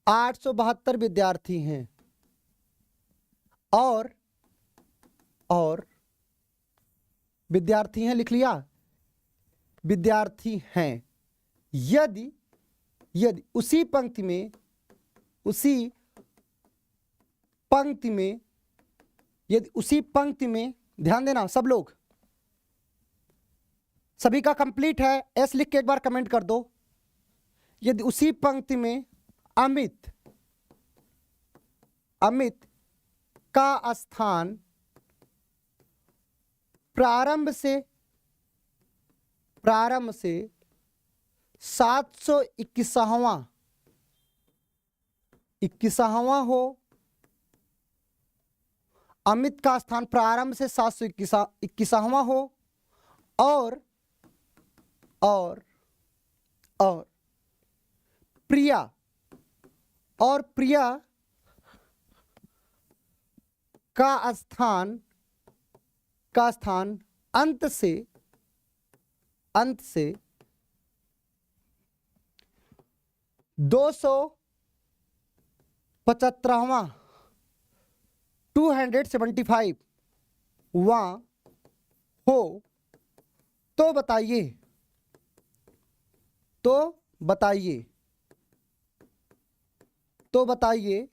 872 विद्यार्थी हैं, और विद्यार्थी हैं, लिख लिया, विद्यार्थी हैं। यदि उसी पंक्ति में ध्यान देना सब लोग, सभी का कंप्लीट है, एस लिख के एक बार कमेंट कर दो। यदि उसी पंक्ति में अमित का स्थान प्रारंभ से 721वां हो, अमित का स्थान प्रारंभ से 721वां हो, और प्रिया का स्थान अंत से 275वां 275वां हो, तो बताइए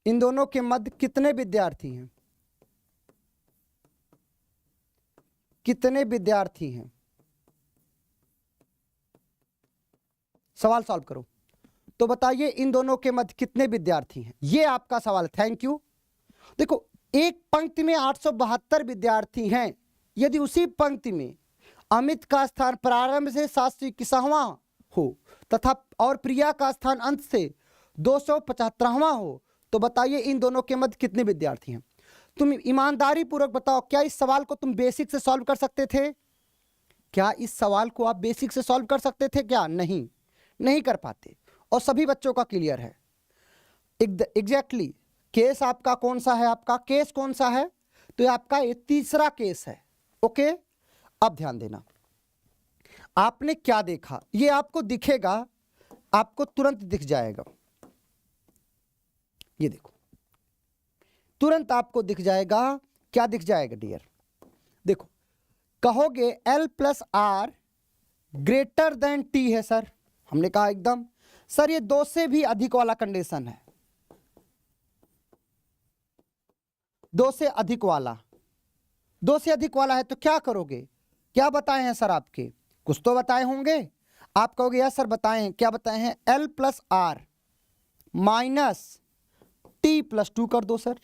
इन दोनों के मध्य कितने विद्यार्थी हैं? सवाल सॉल्व करो। तो बताइए इन दोनों के मध्य कितने विद्यार्थी हैं, ये आपका सवाल। Thank you. देखो, एक पंक्ति में 872 विद्यार्थी हैं, यदि उसी पंक्ति में अमित का स्थान प्रारंभ से 721वां हो तथा और प्रिया का स्थान अंत से 275वां हो, तो बताइए इन दोनों के मध्य कितने विद्यार्थी हैं? तुम ईमानदारी पूर्वक बताओ, क्या इस सवाल को तुम बेसिक से सॉल्व कर सकते थे? क्या इस सवाल को आप बेसिक से सॉल्व कर सकते थे? क्या नहीं कर पाते, और सभी बच्चों का क्लियर है। एग्जैक्टली केस आपका कौन सा है? आपका केस कौन सा है? तो ये आपका ये तीसरा केस है। ओके, अब ध्यान देना, आपने क्या देखा, ये आपको दिखेगा, आपको तुरंत दिख जाएगा। ये देखो, तुरंत आपको दिख जाएगा। क्या दिख जाएगा डियर? देखो, कहोगे L plus R greater than T है सर। हमने कहा एकदम सर, ये 2 से भी अधिक वाला कंडीशन है, 2 से अधिक वाला। 2 से अधिक वाला है तो क्या करोगे? क्या बताए हैं सर आपके? कुछ तो बताए होंगे। आप कहोगे यार सर बताए हैं, क्या बताए हैं? L plus R minus T plus 2 कर दो सर।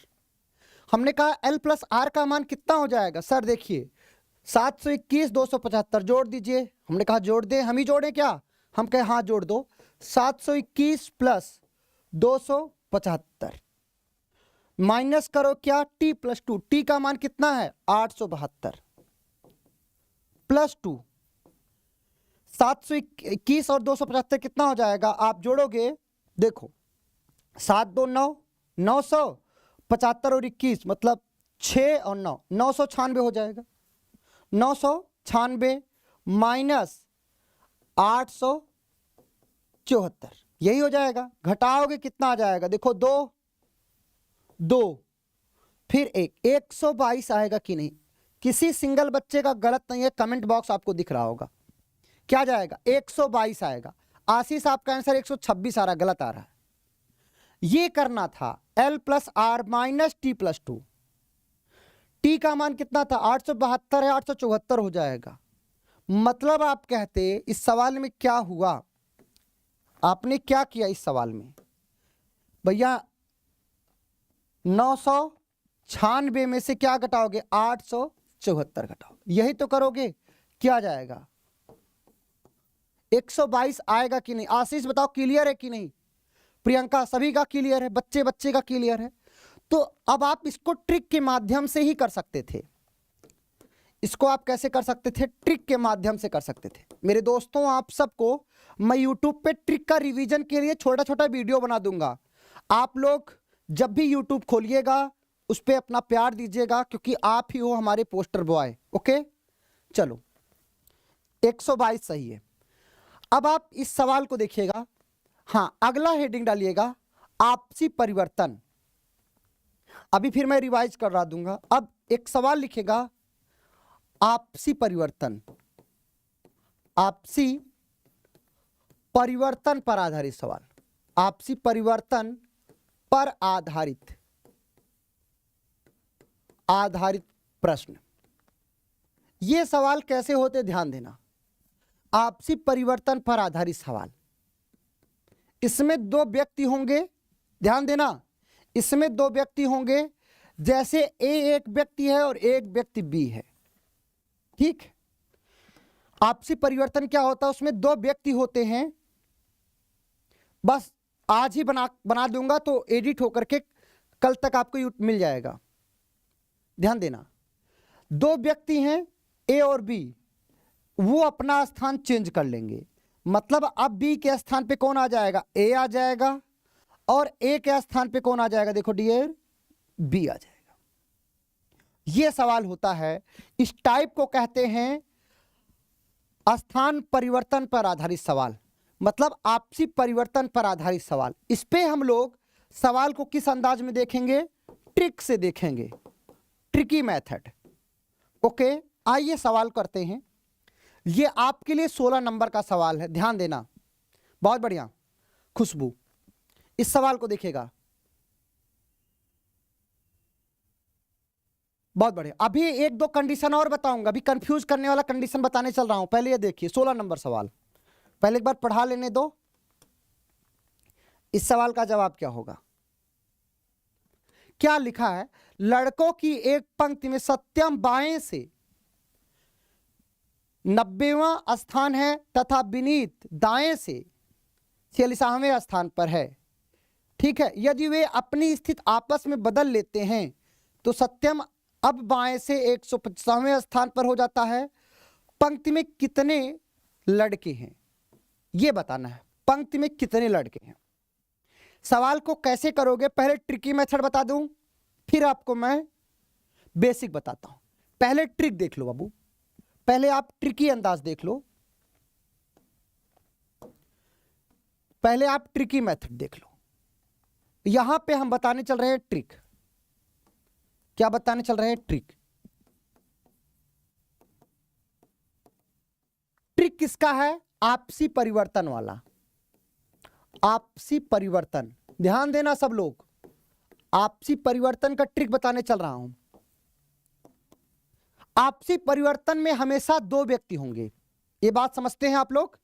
हमने कहा L प्लस आर का मान कितना हो जाएगा? सर देखिए 721 275 जोड़ दीजिए। हमने कहा जोड़ दें, हम ही जोड़ें क्या? हम कहे हाँ जोड़ दो। 721 प्लस 275 माइनस करो क्या? T plus 2। टी का मान कितना है? 872 प्लस 2। 721 और 275 कितना हो जाएगा? आप जोड़ोगे, देखो 7 2 9, 975 और 21 मतलब 6 और 9, 996 हो जाएगा। 996 माइनस 874, यही हो जाएगा। घटाओगे कितना आ जाएगा? देखो 2 2 फिर 1, 122 आएगा कि नहीं? किसी सिंगल बच्चे का गलत नहीं है, कमेंट बॉक्स आपको दिख रहा होगा। क्या जाएगा? 122 आएगा। आशीष आपका आंसर 126 आ रहा है, गलत आ रहा है। ये करना था L plus R minus T plus 2। T का मान कितना था? 872 है, 874 हो जाएगा। मतलब आप कहते इस सवाल में क्या हुआ? आपने क्या किया इस सवाल में भैया? 996 में से क्या घटाओगे? 874 घटाओगे, यही तो करोगे। क्या जाएगा? 122 आएगा कि नहीं? आशीष बताओ क्लियर है कि नहीं? प्रियंका सभी का क्लियर है, बच्चे बच्चे का क्लियर है। तो अब आप इसको ट्रिक के माध्यम से ही कर सकते थे। इसको आप कैसे कर सकते थे? ट्रिक के माध्यम से कर सकते थे। मेरे दोस्तों आप सबको मैं यूट्यूब पे ट्रिक का रिवीजन के लिए छोटा छोटा वीडियो बना दूंगा। आप लोग जब भी यूट्यूब खोलिएगा उस पर अपना प्यार दीजिएगा, क्योंकि आप ही हो हमारे पोस्टर बॉय। ओके चलो 122 सही है। अब आप इस सवाल को देखिएगा। हाँ अगला हेडिंग डालिएगा आपसी परिवर्तन। अभी फिर मैं रिवाइज कर रहा दूंगा। अब एक सवाल लिखेगा आपसी परिवर्तन, आपसी परिवर्तन पर आधारित सवाल, आपसी परिवर्तन पर आधारित प्रश्न। ये सवाल कैसे होते ध्यान देना। आपसी परिवर्तन पर आधारित सवाल, इसमें 2 व्यक्ति होंगे, ध्यान देना। इसमें 2 व्यक्ति होंगे, जैसे ए एक व्यक्ति है और एक व्यक्ति बी है। ठीक, आपसी परिवर्तन क्या होता है? उसमें 2 व्यक्ति होते हैं। बस आज ही बना दूंगा तो एडिट होकर के कल तक आपको मिल जाएगा। ध्यान देना, 2 व्यक्ति हैं ए और बी, वो अपना स्थान चेंज कर लेंगे। मतलब अब बी के स्थान पे कौन आ जाएगा? ए आ जाएगा, और ए के स्थान पे कौन आ जाएगा? देखो डियर, बी आ जाएगा। यह सवाल होता है, इस टाइप को कहते हैं स्थान परिवर्तन पर आधारित सवाल, मतलब आपसी परिवर्तन पर आधारित सवाल। इस पे हम लोग सवाल को किस अंदाज में देखेंगे? ट्रिक से देखेंगे, ट्रिकी मेथड। ओके आइए सवाल करते हैं। ये आपके लिए 16 नंबर का सवाल है, ध्यान देना। बहुत बढ़िया खुशबू, इस सवाल को देखिएगा। बहुत बढ़िया। अभी 1-2 कंडीशन और बताऊंगा, अभी कंफ्यूज करने वाला कंडीशन बताने चल रहा हूं। पहले ये देखिए 16 नंबर सवाल, पहले एक बार पढ़ा लेने दो। इस सवाल का जवाब क्या होगा? क्या लिखा है? लड़कों की एक पंक्ति में सत्यम बाएं से 90वां स्थान है तथा विनीत दाएं से 46वें स्थान पर है। ठीक है, यदि वे अपनी स्थिति आपस में बदल लेते हैं तो सत्यम अब बाएं से 150वें स्थान पर हो जाता है। पंक्ति में कितने लड़के हैं यह बताना है। पंक्ति में कितने लड़के हैं। सवाल को कैसे करोगे? पहले ट्रिकी मेथड बता दूं, फिर आपको मैं बेसिक बताता हूं। पहले ट्रिक देख लो बाबू, पहले आप ट्रिकी अंदाज देख लो, पहले आप ट्रिकी मेथड देख लो। यहां पे हम बताने चल रहे हैं ट्रिक। क्या बताने चल रहे हैं? ट्रिक। ट्रिक किसका है? आपसी परिवर्तन वाला। आपसी परिवर्तन, ध्यान देना सब लोग, आपसी परिवर्तन का ट्रिक बताने चल रहा हूं। आपसी परिवर्तन में हमेशा दो व्यक्ति होंगे, ये बात समझते हैं आप लोग?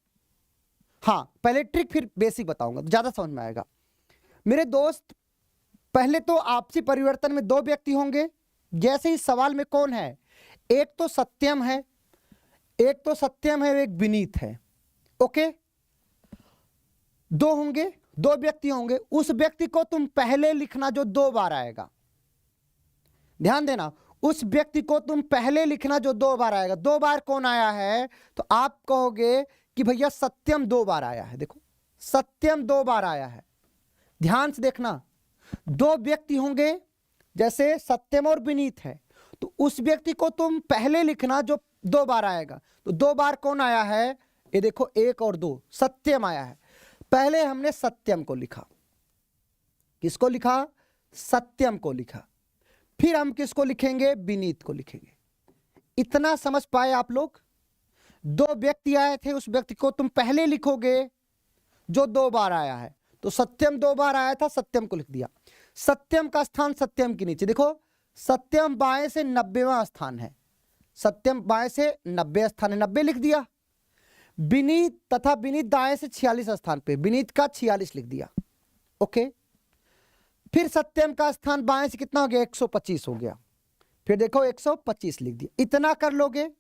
हाँ, पहले ट्रिक फिर बेसिक बताऊंगा तो ज्यादा समझ में आएगा। मेरे दोस्त, पहले तो आपसी परिवर्तन में दो व्यक्ति होंगे। जैसे ही सवाल में कौन है, एक तो सत्यम है, एक विनीत है। ओके, दो होंगे, दो व्यक्ति होंगे। उस व्यक्ति को तुम पहले लिखना जो दो बार आएगा। ध्यान देना, उस व्यक्ति को तुम पहले लिखना जो दो बार आएगा। दो बार कौन आया है तो आप कहोगे कि भैया सत्यम दो बार आया है। देखो, सत्यम दो बार आया है। ध्यान से देखना, दो व्यक्ति होंगे, जैसे सत्यम और विनीत है, तो उस व्यक्ति को तुम पहले लिखना जो दो बार आएगा। तो दो बार कौन आया है, ये देखो, एक और दो, सत्यम आया है। पहले हमने सत्यम को लिखा। किसको लिखा? सत्यम को लिखा। फिर हम किसको लिखेंगे? विनीत को लिखेंगे। इतना समझ पाए आप लोग? दो व्यक्ति आए थे, उस व्यक्ति को तुम पहले लिखोगे जो दो बार आया है। तो सत्यम दो बार आया था, सत्यम को लिख दिया। सत्यम का स्थान सत्यम के नीचे। देखो, सत्यम बाएं से 90वां स्थान है, सत्यम बाएं से 90 स्थान है, 90 लिख दिया। विनीत तथा विनीत दाएं से 46 स्थान पे, विनीत का 46 लिख दिया। ओके, फिर सत्यम का स्थान बाएं से कितना हो गया? 125 हो गया। फिर देखो 125 लिख दिया। इतना कर लोगे?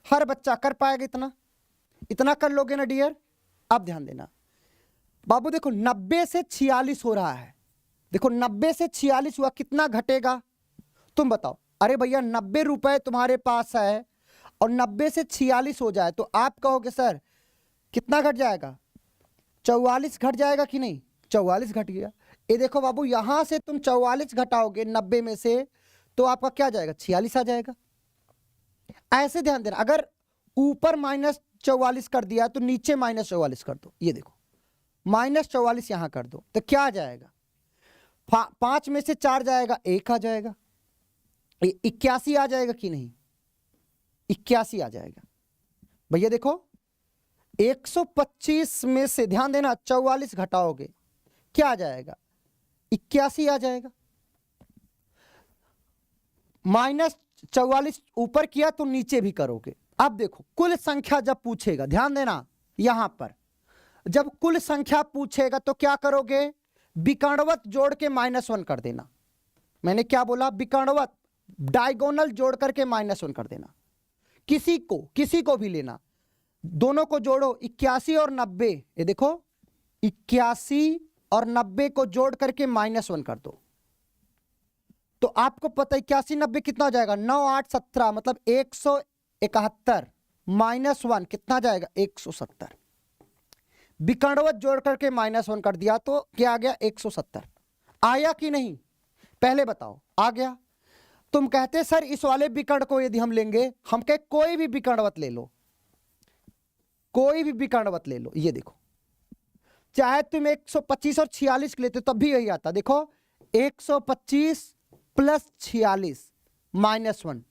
हर बच्चा कर पाएगा इतना? इतना कर लोगे ना डियर? अब ध्यान देना बाबू, देखो 90 से 46 हो रहा है। देखो 90 से 46 हुआ, कितना घटेगा तुम बताओ? अरे भैया 90 रुपए तुम्हारे पास है और 90 से 46 हो जाए तो आप कहोगे सर कितना घट जाएगा? 44 घट जाएगा कि नहीं? 44 घट गया। ये देखो बाबू, यहां से तुम 44 घटाओगे 90 में से तो आपका क्या जाएगा? 46 आ जाएगा। ऐसे ध्यान देना, अगर ऊपर -44 कर दिया तो नीचे -44 कर दो। ये देखो, -44 यहां कर दो तो क्या आ जाएगा? 5 में से 4 जाएगा, 1 आ जाएगा। 81 आ जाएगा कि नहीं? 81 आ जाएगा। भैया देखो, 125 में से ध्यान देना 44 घटाओगे, क्या आ जाएगा? 81 आ जाएगा। -44 ऊपर किया तो नीचे भी करोगे। अब देखो, कुल संख्या जब पूछेगा, ध्यान देना, यहां पर जब कुल संख्या पूछेगा तो क्या करोगे? विकर्णवत जोड़ के -1 कर देना। मैंने क्या बोला? विकर्णवत, डायगोनल जोड़ करके -1 कर देना। किसी को भी लेना, दोनों को जोड़ो, 81 और 90। ये देखो, 81 और 90 को जोड़ करके -1 कर दो तो आपको पता है 81 90 कितना हो जाएगा? 9 8 17, मतलब 171 -1 कितना जाएगा? 170। विकर्णवत जोड़ करके -1 कर दिया तो क्या आ गया? 170। आया कि नहीं? पहले बताओ, आ गया? तुम कहते सर इस वाले विकर्ण को यदि हम लेंगे, हम कहे कोई भी विकर्णवत ले लो, कोई भी विकर्णवत ले लो। ये देखो, चाहे तुम 125 और 46 लेते तब भी यही आता। देखो 125 + 46 -1,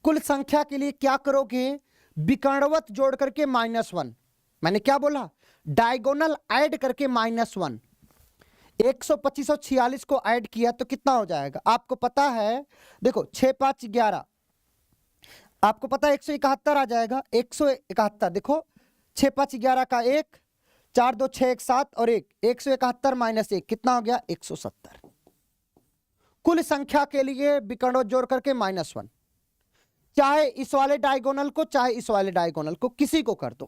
कुल संख्या के लिए क्या करोगे? विकर्णवत जोड़ करके -1। मैंने क्या बोला? डायगोनल ऐड करके -1। 125 और 46 को ऐड किया तो कितना हो जाएगा? आपको पता है, देखो 6 5 11, आपको पता है 171 आ जाएगा। 171, देखो 6 5 11 का 1, 4 2 6 1 7 और 1, 171 - 1 कितना हो गया? 170। कुल संख्या के लिए विकर्णवत जोड़ करके -1, चाहे इस वाले डायगोनल को चाहे इस वाले डायगोनल को, किसी को कर दो,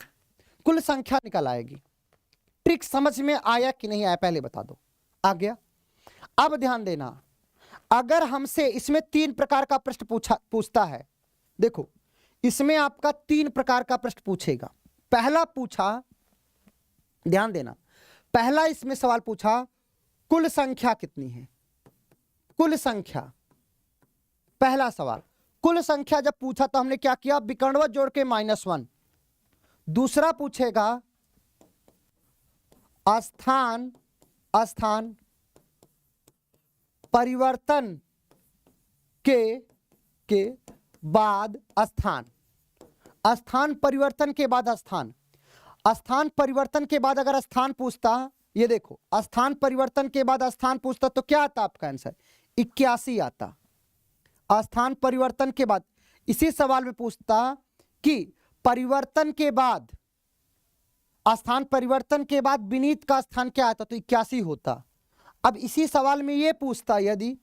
कुल संख्या निकल आएगी। ट्रिक समझ में आया कि नहीं आया पहले बता दो। आ गया? अब ध्यान देना, अगर हमसे इसमें 3 प्रकार का प्रश्न पूछता है, देखो इसमें आपका 3 प्रकार का प्रश्न पूछेगा। पहला पूछा, ध्यान देना, पहला इसमें सवाल पूछा कुल संख्या कितनी है? कुल संख्या, पहला सवाल कुल संख्या जब पूछा तो हमने क्या किया? विकर्णवत जोड़ के -1। दूसरा पूछेगा स्थान परिवर्तन के बाद स्थान परिवर्तन के बाद स्थान परिवर्तन के बाद अगर स्थान पूछता, ये देखो स्थान परिवर्तन के बाद स्थान पूछता तो क्या आता आपका आंसर? 81 आता। स्थान परिवर्तन के बाद इसी सवाल में पूछता कि परिवर्तन के बाद, स्थान परिवर्तन के बाद विनीत का स्थान क्या आता, तो 81 होता। अब इसी सवाल में ये पूछता, यदि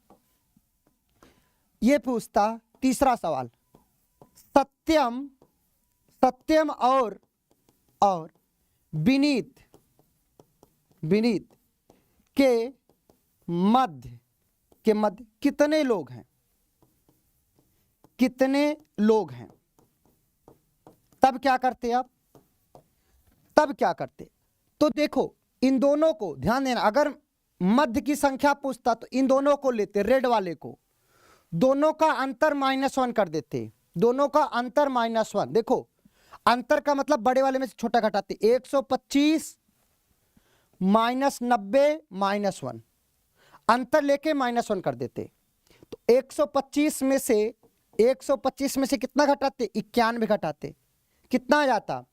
ये पूछता तीसरा सवाल, सत्यम और विनीत के मध्य कितने लोग हैं, तब क्या करते आप, तो देखो इन दोनों को ध्यान देना, अगर मध्य की संख्या पूछता तो इन दोनों को लेते, रेड वाले को, दोनों का अंतर -1 कर देते, दोनों का अंतर -1। देखो अंतर का मतलब बड़े वाले में से छोटा घटाते, 125 -90 -1, अंतर लेके -1 कर देते। तो 125 में से कितना घटाते, 91 घटाते, कितना आ जाता,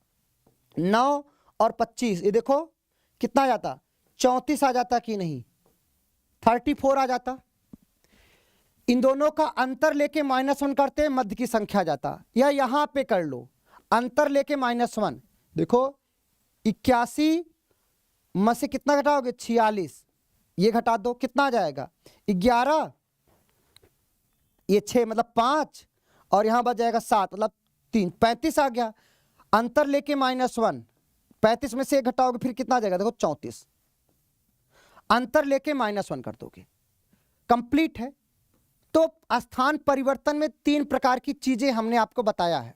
9 और 25, ये देखो कितना आ जाता, 34 आ जाता कि नहीं, 34 आ जाता। इन दोनों का अंतर लेके -1 करते, मध्य की संख्या आ जाता। या यहां पे कर लो, अंतर लेके -1, देखो 81 में से कितना घटाओगे, 46, ये घटा दो, कितना आ जाएगा, 11, ये 6 मतलब 5, और यहां बच जाएगा 7 मतलब 3, 35 आ गया। अंतर लेके -1, 35 में से एक घटाओगे फिर कितना आ जाएगा, देखो 34, अंतर लेके -1 कर दोगे, कंप्लीट है। तो स्थान परिवर्तन में 3 प्रकार की चीजें हमने आपको बताया है,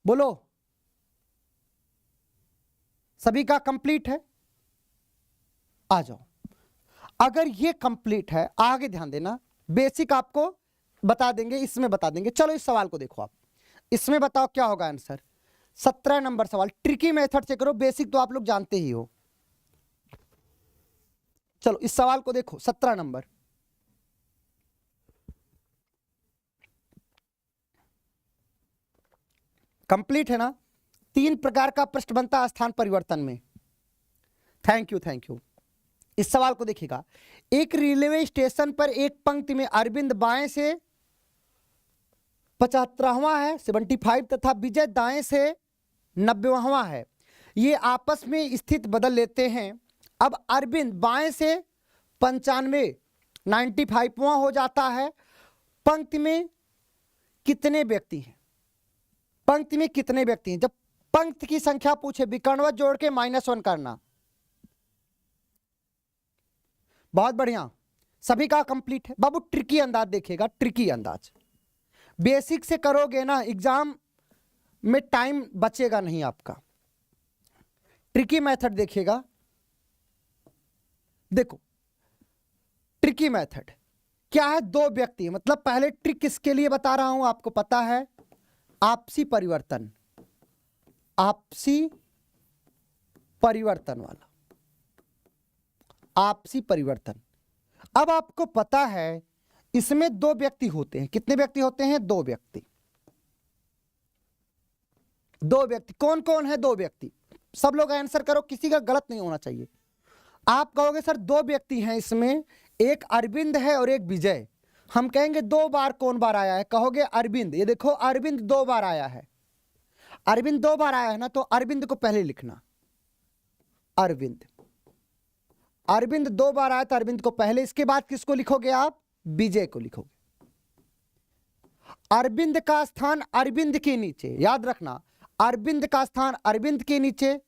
बोलो सभी का कंप्लीट है, आ जाओ। अगर ये कंप्लीट है, आगे ध्यान देना, बेसिक आपको बता देंगे, इसमें बता देंगे। चलो इस सवाल को देखो, आप इसमें बताओ क्या होगा आंसर। 17 नंबर सवाल, ट्रिकी मेथड से करो, बेसिक तो आप लोग जानते ही हो। चलो इस सवाल को देखो, 17 नंबर, कंप्लीट है ना। 3 प्रकार का प्रश्न बनता है स्थान परिवर्तन में। Thank you. इस सवाल को देखिएगा, एक रेलवे स्टेशन पर एक पंक्ति में अरविंद बाएं से 75वां है, 75, तथा विजय दाएं से 90वां है। ये आपस में स्थित बदल लेते हैं। अब अरविंद बाएं से 95, 95वां हो जाता है। पंक्ति में कितने व्यक्ति हैं, जब पंक्ति की संख्या पूछे, विकर्णवत जोड़ के -1 करना। बहुत बढ़िया, सभी का कंप्लीट है। बाबू ट्रिकी अंदाज देखिएगा, ट्रिकी अंदाज बेसिक से करोगे ना, एग्जाम में टाइम बचेगा नहीं आपका। ट्रिकी मेथड देखिएगा, देखो ट्रिकी मेथड क्या है, 2 व्यक्ति, मतलब पहले ट्रिक किसके लिए बता रहा हूं आपको पता है, आपसी परिवर्तन वाला, आपसी परिवर्तन। अब आपको पता है इसमें 2 व्यक्ति होते हैं, कितने व्यक्ति होते हैं, 2 व्यक्ति। 2 व्यक्ति कौन कौन है, 2 व्यक्ति, सब लोग आंसर करो, किसी का गलत नहीं होना चाहिए। आप कहोगे सर 2 व्यक्ति हैं इसमें, एक अरविंद है और एक विजय। हम कहेंगे 2 बार कौन बार आया है, कहोगे अरविंद। ये देखो अरविंद 2 बार आया है, अरविंद 2 बार आया है ना, तो अरविंद को पहले लिखना, अरविंद 2 बार आया था, अरविंद को पहले। इसके बाद किसको लिखोगे आप, विजय को लिखोगे। अरविंद का स्थान अरविंद के नीचे, याद रखना, अरविंद का स्थान अरविंद के नीचे,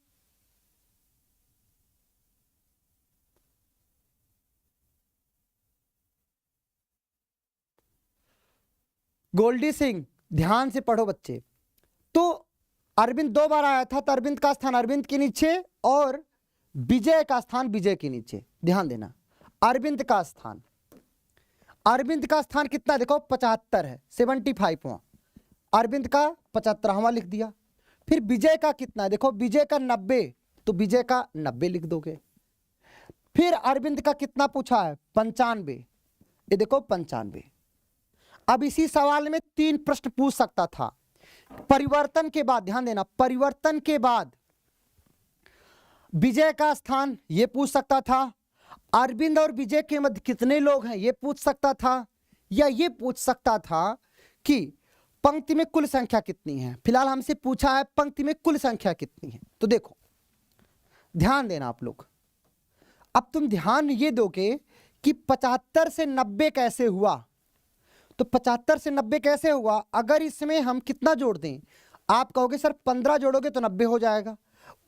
गोल्डी सिंह ध्यान से पढ़ो बच्चे। तो अरविंद 2 बार आया था, तो अरविंद का स्थान अरविंद के नीचे और विजय का स्थान विजय के नीचे। ध्यान देना, अरविंद का स्थान कितना, देखो 75 है, 75वां, अरविंद का 75वां लिख दिया। फिर विजय का कितना, देखो विजय का 90, तो विजय का 90 लिख दोगे। फिर अरविंद का कितना पूछा है, 95, ये देखो 95। अब इसी सवाल में 3 प्रश्न पूछ सकता था। परिवर्तन के बाद, ध्यान देना, परिवर्तन के बाद विजय का स्थान ये पूछ सकता था, अरविंद और विजय के मध्य कितने लोग हैं ये पूछ सकता था, या ये पूछ सकता था कि पंक्ति में कुल संख्या कितनी है। फिलहाल हमसे पूछा है पंक्ति में कुल संख्या कितनी है। तो देखो ध्यान देना आप लोग, अब तुम ध्यान ये दोगे कि 75 से 90 कैसे हुआ। तो 75 से 90 कैसे हुआ, अगर इसमें हम कितना जोड़ दें, आप कहोगे सर 15 जोड़ोगे तो 90 हो जाएगा।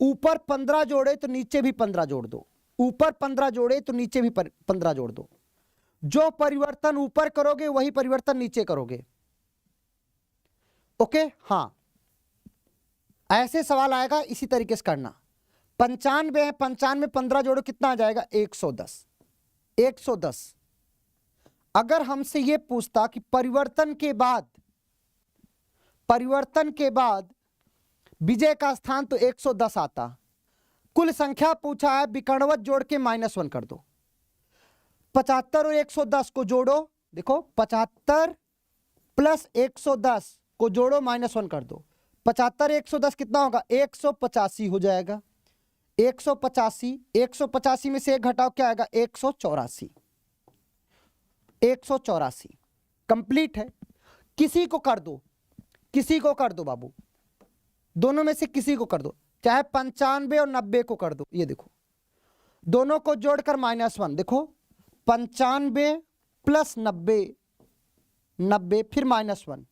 ऊपर 15 जोड़े तो नीचे भी 15 जोड़ दो, ऊपर 15 जोड़े तो नीचे भी 15 जोड़ दो। जो परिवर्तन ऊपर करोगे वही परिवर्तन नीचे करोगे। ओके, हाँ ऐसे सवाल आएगा, इसी तरीके से करना। 95 है, 95 में 15 जोड़ो कितना आ जाएगा, 110। 110 अगर हमसे ये पूछता कि परिवर्तन के बाद विजय का स्थान, तो 110 आता। कुल संख्या पूछा है, विकर्णवत जोड़ के -1 कर दो। 75 और 110 को जोड़ो, देखो 75 प्लस 110 को जोड़ो -1 कर दो। 75 110 कितना होगा, 185 हो जाएगा। 185 में से एक घटाओ, क्या आएगा, 184। 184 कंप्लीट है। किसी को कर दो, किसी को कर दो बाबू, दोनों में से किसी को कर दो, चाहे 95 और 90 को कर दो। ये देखो दोनों को जोड़कर -1, देखो 95 प्लस 90, 90 फिर -1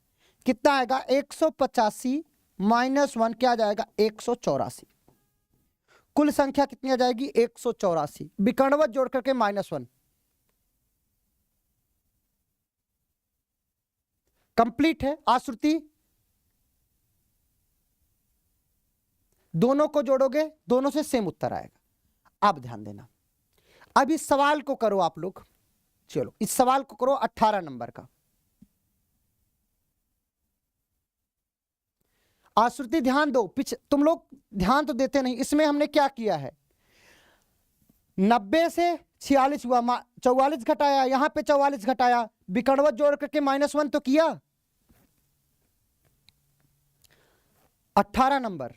कितना आएगा, 185 -1 क्या आ जाएगा, 184। कुल संख्या कितनी आ जाएगी, 184। विकर्णवत जोड़ करके -1 कंप्लीट है। आश्रुति दोनों को जोड़ोगे, दोनों से सेम उत्तर आएगा। अब ध्यान देना, अब इस सवाल को करो आप लोग, चलो इस सवाल को करो 18 नंबर का। आश्रुति ध्यान दो, तुम लोग ध्यान तो देते नहीं। इसमें हमने क्या किया है, 90 से 46 हुआ, 44 घटाया, यहां पे 44 घटाया, विकर्णवत जोड़ करके -1 तो किया। 18 नंबर,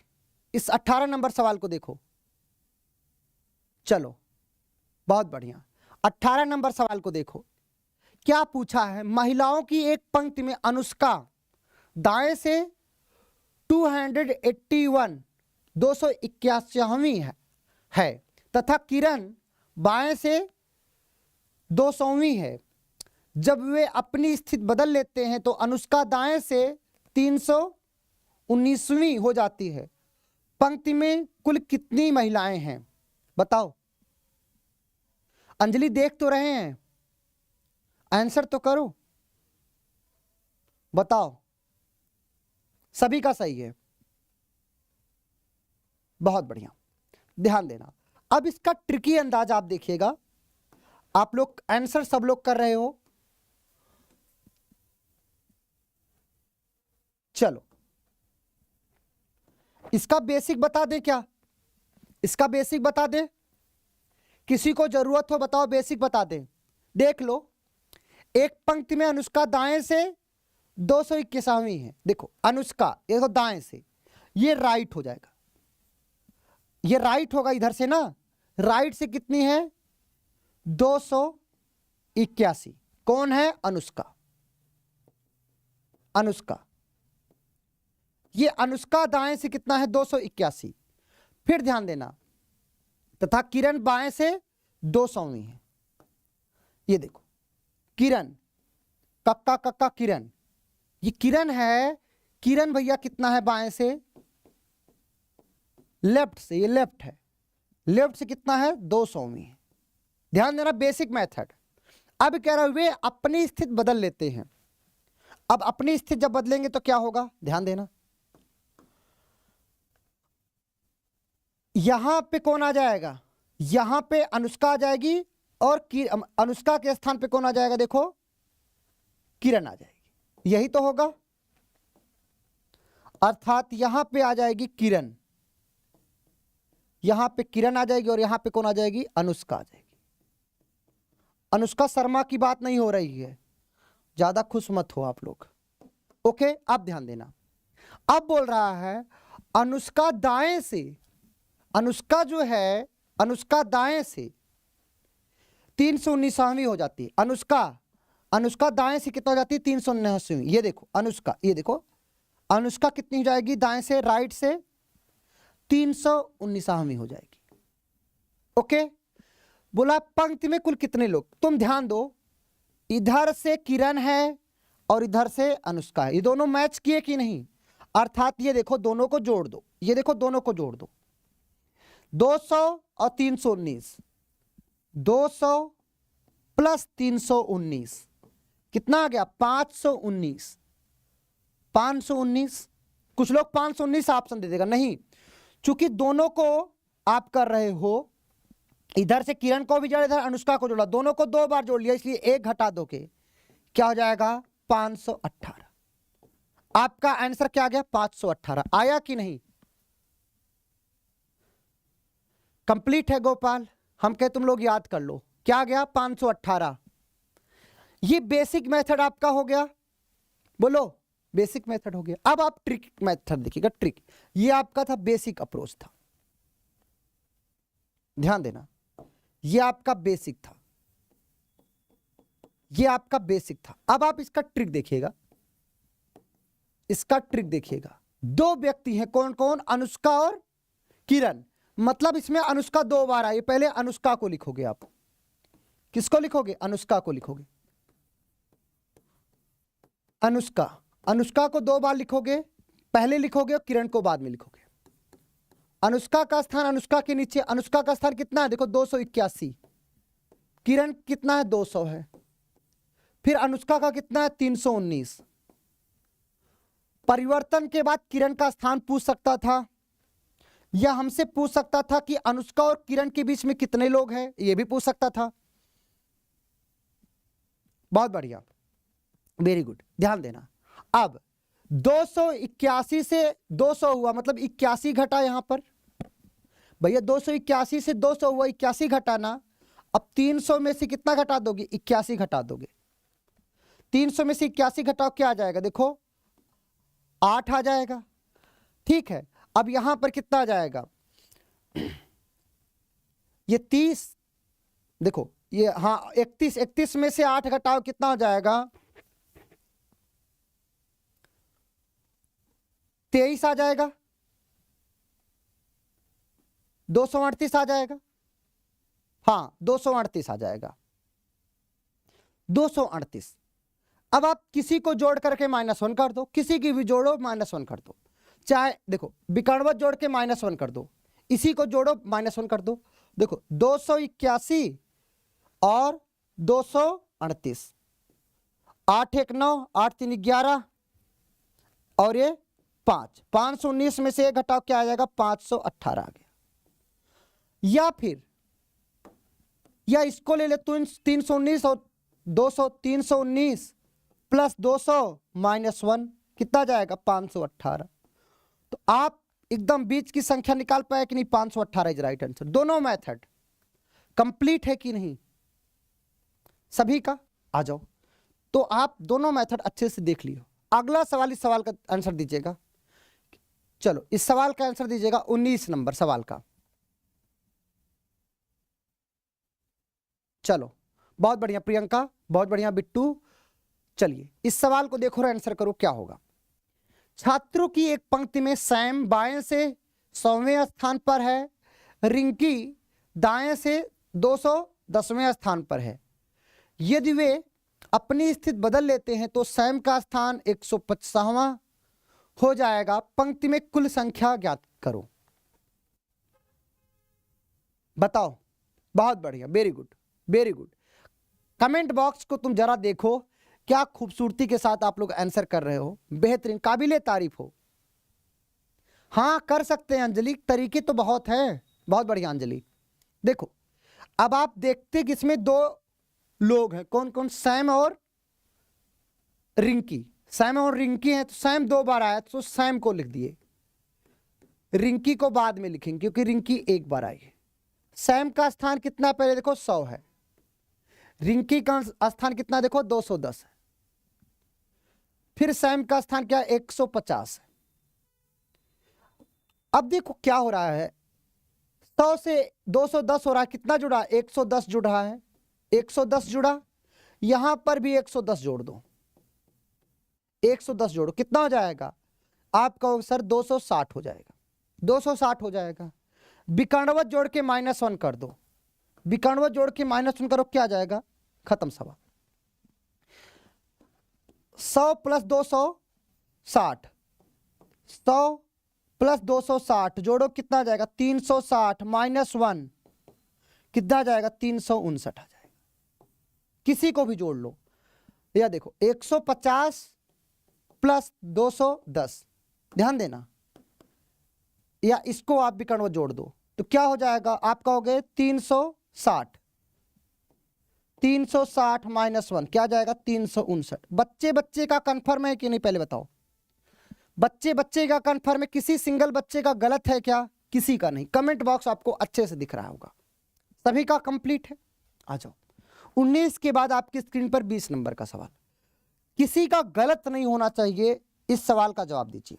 इस 18 नंबर सवाल को देखो। चलो बहुत बढ़िया, 18 नंबर सवाल को देखो। क्या पूछा है, महिलाओं की एक पंक्ति में अनुष्का दाएं से 281 281वीं है तथा किरण बाएं से 200वीं है। जब वे अपनी स्थिति बदल लेते हैं तो अनुष्का दाएं से 319वीं हो जाती है। पंक्ति में कुल कितनी महिलाएं हैं, बताओ। अंजलि देख तो रहे हैं, आंसर तो करो, बताओ। सभी का सही है, बहुत बढ़िया, ध्यान देना। अब इसका ट्रिकी अंदाज आप देखिएगा, आप लोग आंसर सब लोग कर रहे हो। चलो इसका बेसिक बता दें क्या, इसका बेसिक बता दें, किसी को जरूरत हो बताओ, बेसिक बता दें। देख लो, एक पंक्ति में अनुष्का दाएं से 221वीं है। देखो अनुष्का, ये तो दाएं से, ये राइट हो जाएगा, ये राइट होगा इधर से ना, राइट से कितनी है 281। कौन है, अनुष्का। अनुष्का, ये अनुष्का दाएं से कितना है 281। फिर ध्यान देना, तथा किरण बाएं से 200वीं है। ये देखो किरण, कक्का कक्का किरण, ये किरण है। किरण भैया कितना है बाएं से, लेफ्ट से, ये लेफ्ट है, लेफ्ट से कितना है 200वीं है। ध्यान देना, बेसिक मेथड। अब कह रहा है वे अपनी स्थिति बदल लेते हैं। अब अपनी स्थिति जब बदलेंगे तो क्या होगा, ध्यान देना। यहां पे कौन आ जाएगा, यहां पे अनुष्का आ जाएगी, और अनुष्का के स्थान पे कौन आ जाएगा, देखो किरण आ जाएगी। यही तो होगा, अर्थात यहां पे आ जाएगी किरण, यहां पे किरण आ जाएगी, और यहां पे कौन आ जाएगी, अनुष्का आ जाएगी। अनुष्का शर्मा की बात नहीं हो रही है, ज्यादा खुश मत हो आप लोग। ओके, अब ध्यान देना। अब बोल रहा है अनुष्का दाएं से, अनुष्का जो है, अनुष्का दाएं से 319वीं हो जाती है। अनुष्का, अनुष्का दाएं से कितना हो जाती है 379। ये देखो अनुष्का, ये देखो अनुष्का कितनी हो जाएगी दाएं से राइट से 319वीं हो जाएगी। ओके, बोला पंक्ति में कुल कितने लोग, तुम ध्यान दो, इधर से किरण है और इधर से अनुष्का है, ये दोनों मैच किए कि नहीं, अर्थात ये देखो दोनों को जोड़ दो, ये देखो दोनों को जोड़ दो, 200 और 319, 200 प्लस 319 कितना आ गया 519, 519। कुछ लोग 519 ऑप्शन दे देगा, नहीं, चूंकि दोनों को आप कर रहे हो, इधर से किरण को भी जोड़ा, इधर अनुष्का को जोड़ा, दोनों को 2 बार जोड़ लिया, इसलिए एक घटा दो के क्या हो जाएगा 518। आपका आंसर क्या आ गया 518, आया कि नहीं? कंप्लीट है गोपाल, हम कहे तुम लोग याद कर लो, क्या आ गया 518। ये बेसिक मेथड आपका हो गया, बोलो बेसिक मेथड हो गया। अब आप ट्रिक मेथड देखिएगा, ट्रिक, ये आपका था बेसिक अप्रोच था, ध्यान देना, ये आपका बेसिक था, ये आपका बेसिक था। अब आप इसका ट्रिक देखिएगा, इसका ट्रिक देखिएगा। 2 व्यक्ति हैं, कौन कौन, अनुष्का और किरण, मतलब इसमें अनुष्का 2 बार आई, पहले अनुष्का को लिखोगे आप, किसको लिखोगे, अनुष्का को लिखोगे, अनुष्का, अनुष्का को 2 बार लिखोगे, पहले लिखोगे और किरण को बाद में लिखोगे। अनुष्का का स्थान अनुष्का के नीचे, अनुष्का का स्थान कितना है देखो 281, किरण कितना है 200 है, फिर अनुष्का का कितना है 319। परिवर्तन के बाद किरण का स्थान पूछ सकता था, या हमसे पूछ सकता था कि अनुष्का और किरण के बीच में कितने लोग हैं, यह भी पूछ सकता था। बहुत बढ़िया, वेरी गुड, ध्यान देना। अब 281 से 200 हुआ, मतलब 81 घटा यहां पर, भैया 281 से 200 हुआ, 81 घटाना। अब 300 में से कितना घटा दोगे, 81 घटा दोगे, 300 में से 81 घटाओ, क्या आ जाएगा देखो 8 आ जाएगा, ठीक है। अब यहां पर कितना आ जाएगा, ये 30, देखो ये, हाँ 31, 31 में से 8 घटाओ कितना हो जाएगा 23 आ जाएगा, 238 आ जाएगा, हाँ 238 आ जाएगा, 238। अब आप किसी को जोड़ करके -1 कर दो, किसी की भी जोड़ो -1 कर दो, चाहे देखो विकर्णवत जोड़ के -1 कर दो, इसी को जोड़ो -1 कर दो, देखो 281 और 238, 8 1 9, 8 3 11 और ये 5, 519 में से 1 घटाओ, क्या आ जाएगा 518 आ गया। या फिर या इसको ले ले, 319 और 200, 319 प्लस 200 -1 कितना जाएगा 518। तो आप एकदम बीच की संख्या निकाल पाए कि नहीं, 518 इज राइट आंसर। दोनों मेथड कंप्लीट है कि नहीं सभी का, आ जाओ। तो आप दोनों मेथड अच्छे से देख लियो। अगला सवाल, इस सवाल का आंसर दीजिएगा, चलो इस सवाल का आंसर दीजिएगा 19 नंबर सवाल का। चलो बहुत बढ़िया प्रियंका, बहुत बढ़िया बिट्टू। चलिए इस सवाल को देखो और आंसर करो क्या होगा। छात्रों की एक पंक्ति में सैम बाएं से 100वें स्थान पर है, रिंकी दाएं से 210वें स्थान पर है। यदि वे अपनी स्थिति बदल लेते हैं तो सैम का स्थान 150वां हो जाएगा। पंक्ति में कुल संख्या ज्ञात करो। बताओ, बहुत बढ़िया, very good very good. Comment box को तुम जरा देखो, क्या खूबसूरती के साथ आप लोग आंसर कर रहे हो, बेहतरीन, काबिले तारीफ हो। हाँ कर सकते हैं अंजलि, तरीके तो बहुत हैं। बहुत बढ़िया अंजलि। देखो अब आप देखते कि इसमें 2 लोग हैं, कौन कौन, सैम और रिंकी। सैम और रिंकी हैं, तो सैम 2 बार आया तो सैम को लिख दिए, रिंकी को बाद में लिखेंगे क्योंकि रिंकी 1 बार आई है। सैम का स्थान कितना पहले देखो 100 है, रिंकी का स्थान कितना देखो 210 है, फिर सैम का स्थान क्या 150 है। अब देखो क्या हो रहा है, 100 से 210 हो रहा है, कितना जुड़ा 110 जुड़ रहा है, 110 जुड़ा, यहां पर भी 110 जोड़ दो, 110 जोड़ो, कितना हो जाएगा? आप कहोगे सर 260 हो जाएगा, 260 हो जाएगा। विकर्णवत जोड़ के -1 कर दो, विकर्णवत जोड़ के -1 करो, क्या आ जाएगा? खत्म सवाल। 100 + 260, 100 + 260 जोड़ो, कितना आ जाएगा? 360 -1 कितना आ जाएगा? 359 आ जाएगा। किसी को भी जोड़ लो, या देखो 150 + 210, ध्यान देना, या इसको आप विकर्णवत जोड़ दो तो क्या हो जाएगा? आप कहोगे 360, 360 -1 क्या आ जाएगा? 359। बच्चे बच्चे का कंफर्म है कि नहीं, पहले बताओ। बच्चे बच्चे का कंफर्म है, किसी सिंगल बच्चे का गलत है क्या? किसी का नहीं। कमेंट बॉक्स आपको अच्छे से दिख रहा होगा, सभी का कंप्लीट है। आ जाओ 19 के बाद आपकी स्क्रीन पर 20 नंबर का सवाल, किसी का गलत नहीं होना चाहिए, इस सवाल का जवाब दीजिए,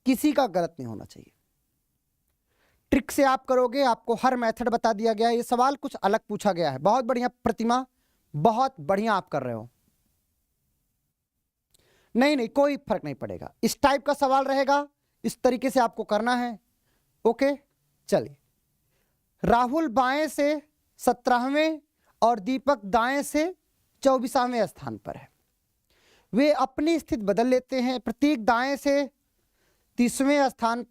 किसी का गलत नहीं होना चाहिए। ट्रिक से आप करोगे, आपको हर मेथड बता दिया गया है। ये सवाल कुछ अलग पूछा गया है। बहुत बढ़िया प्रतिमा, बहुत बढ़िया आप कर रहे हो। नहीं नहीं, कोई फर्क नहीं पड़ेगा, इस टाइप का सवाल रहेगा, इस तरीके से आपको करना है। ओके, चलिए। राहुल बाएं से 17वें और दीपक दाएं से 24वें स्थान पर है। वे अपनी स्थिति बदल लेते हैं। प्रतीक दाएं से 30वें स्थान,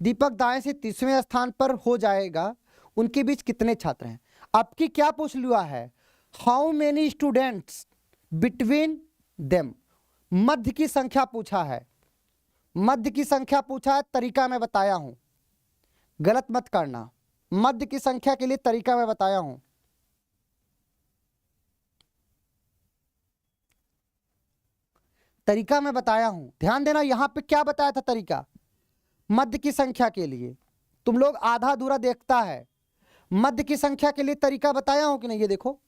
दीपक दाएं से 30वें स्थान पर हो जाएगा। उनके बीच कितने छात्र हैं? आपकी क्या पूछ लिया है? How many students between them. मध्य की संख्या पूछा है, मध्य की संख्या पूछा है, तरीका मैं बताया हूं, गलत मत करना। मध्य की संख्या के लिए तरीका मैं बताया हूं। तरीका मैं बताया हूं, ध्यान देना। यहां पे क्या बताया था तरीका? मध्य की संख्या के लिए। तुम लोग आधा अधूरा देखता है। मध्य की संख्या के लिए तरीका बताया हूं कि नहीं? ये देखो,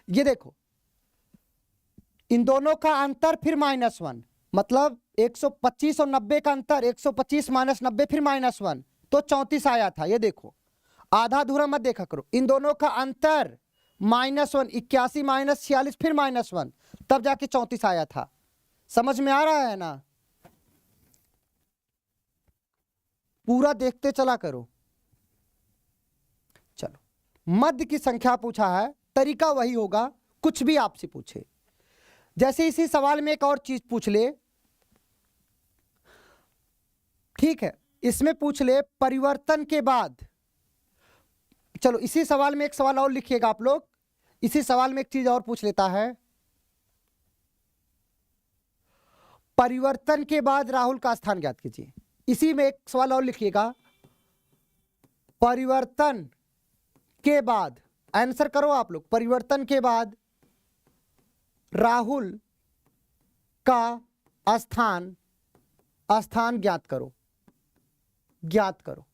ये देखो, इन दोनों का अंतर फिर -1, मतलब 125 और 90 का अंतर, 125 - 90 फिर -1, तो 34 आया था। ये देखो, आधा अधूरा मत देखा करो। इन दोनों का अंतर -1, 81 - 46 फिर -1, तब जाके 34 आया था। समझ में आ रहा है ना? पूरा देखते चला करो। चलो, मध्य की संख्या पूछा है, तरीका वही होगा, कुछ भी आपसे पूछे। जैसे इसी सवाल में एक और चीज पूछ ले, ठीक है, इसमें पूछ ले परिवर्तन के बाद। चलो, इसी सवाल में एक सवाल और लिखिएगा आप लोग। इसी सवाल में एक चीज और पूछ लेता है, परिवर्तन के बाद राहुल का स्थान ज्ञात कीजिए। इसी में एक सवाल और लिखिएगा, परिवर्तन के बाद, आंसर करो आप लोग, परिवर्तन के बाद राहुल का स्थान ज्ञात करो, ज्ञात करो।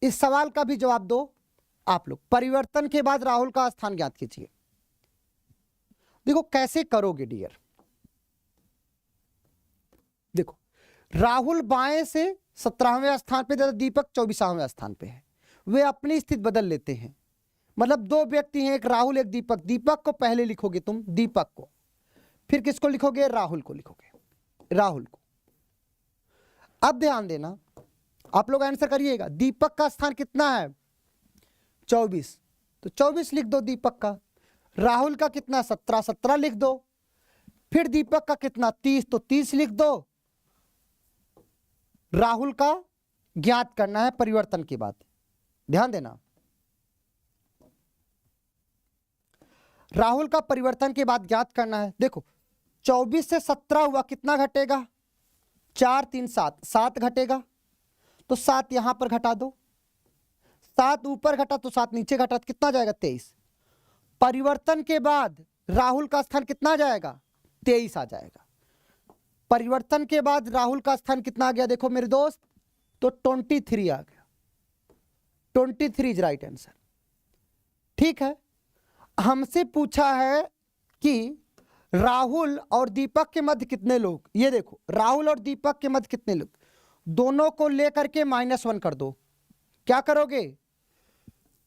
इस सवाल का भी जवाब दो आप लोग। परिवर्तन के बाद राहुल का स्थान ज्ञात कीजिए। देखो कैसे करोगे डियर। देखो, राहुल बाएं से 17वें स्थान पे, दीपक 24वें स्थान पे है। वे अपनी स्थिति बदल लेते हैं, मतलब दो व्यक्ति हैं, एक राहुल एक दीपक। दीपक को पहले लिखोगे तुम, दीपक को, फिर किसको लिखोगे? राहुल को लिखोगे, राहुल को। अब ध्यान देना, आप लोग आंसर करिएगा। दीपक का स्थान कितना है? 24, तो 24 लिख दो दीपक का। राहुल का कितना? 17, 17 लिख दो। फिर दीपक का कितना? 30, तो 30 लिख दो। राहुल का ज्ञात करना है परिवर्तन की बात, ध्यान देना। राहुल का परिवर्तन के बाद ज्ञात करना है। देखो, 24 से 17 हुआ, कितना घटेगा? 4 3 7, 7 घटेगा, तो 7 यहां पर घटा दो। 7 ऊपर घटा तो 7 नीचे घटा, तो कितना जाएगा? 23। परिवर्तन के बाद राहुल का स्थान कितना जाएगा? 23 आ जाएगा। परिवर्तन के बाद राहुल का स्थान कितना आ गया? देखो मेरे दोस्त, तो 23 आ गया। 23 इज राइट आंसर। ठीक है, हमसे पूछा है कि राहुल और दीपक के मध्य कितने लोग। ये देखो, राहुल और दीपक के मध्य कितने लोग, दोनों को लेकर के -1 कर दो। क्या करोगे?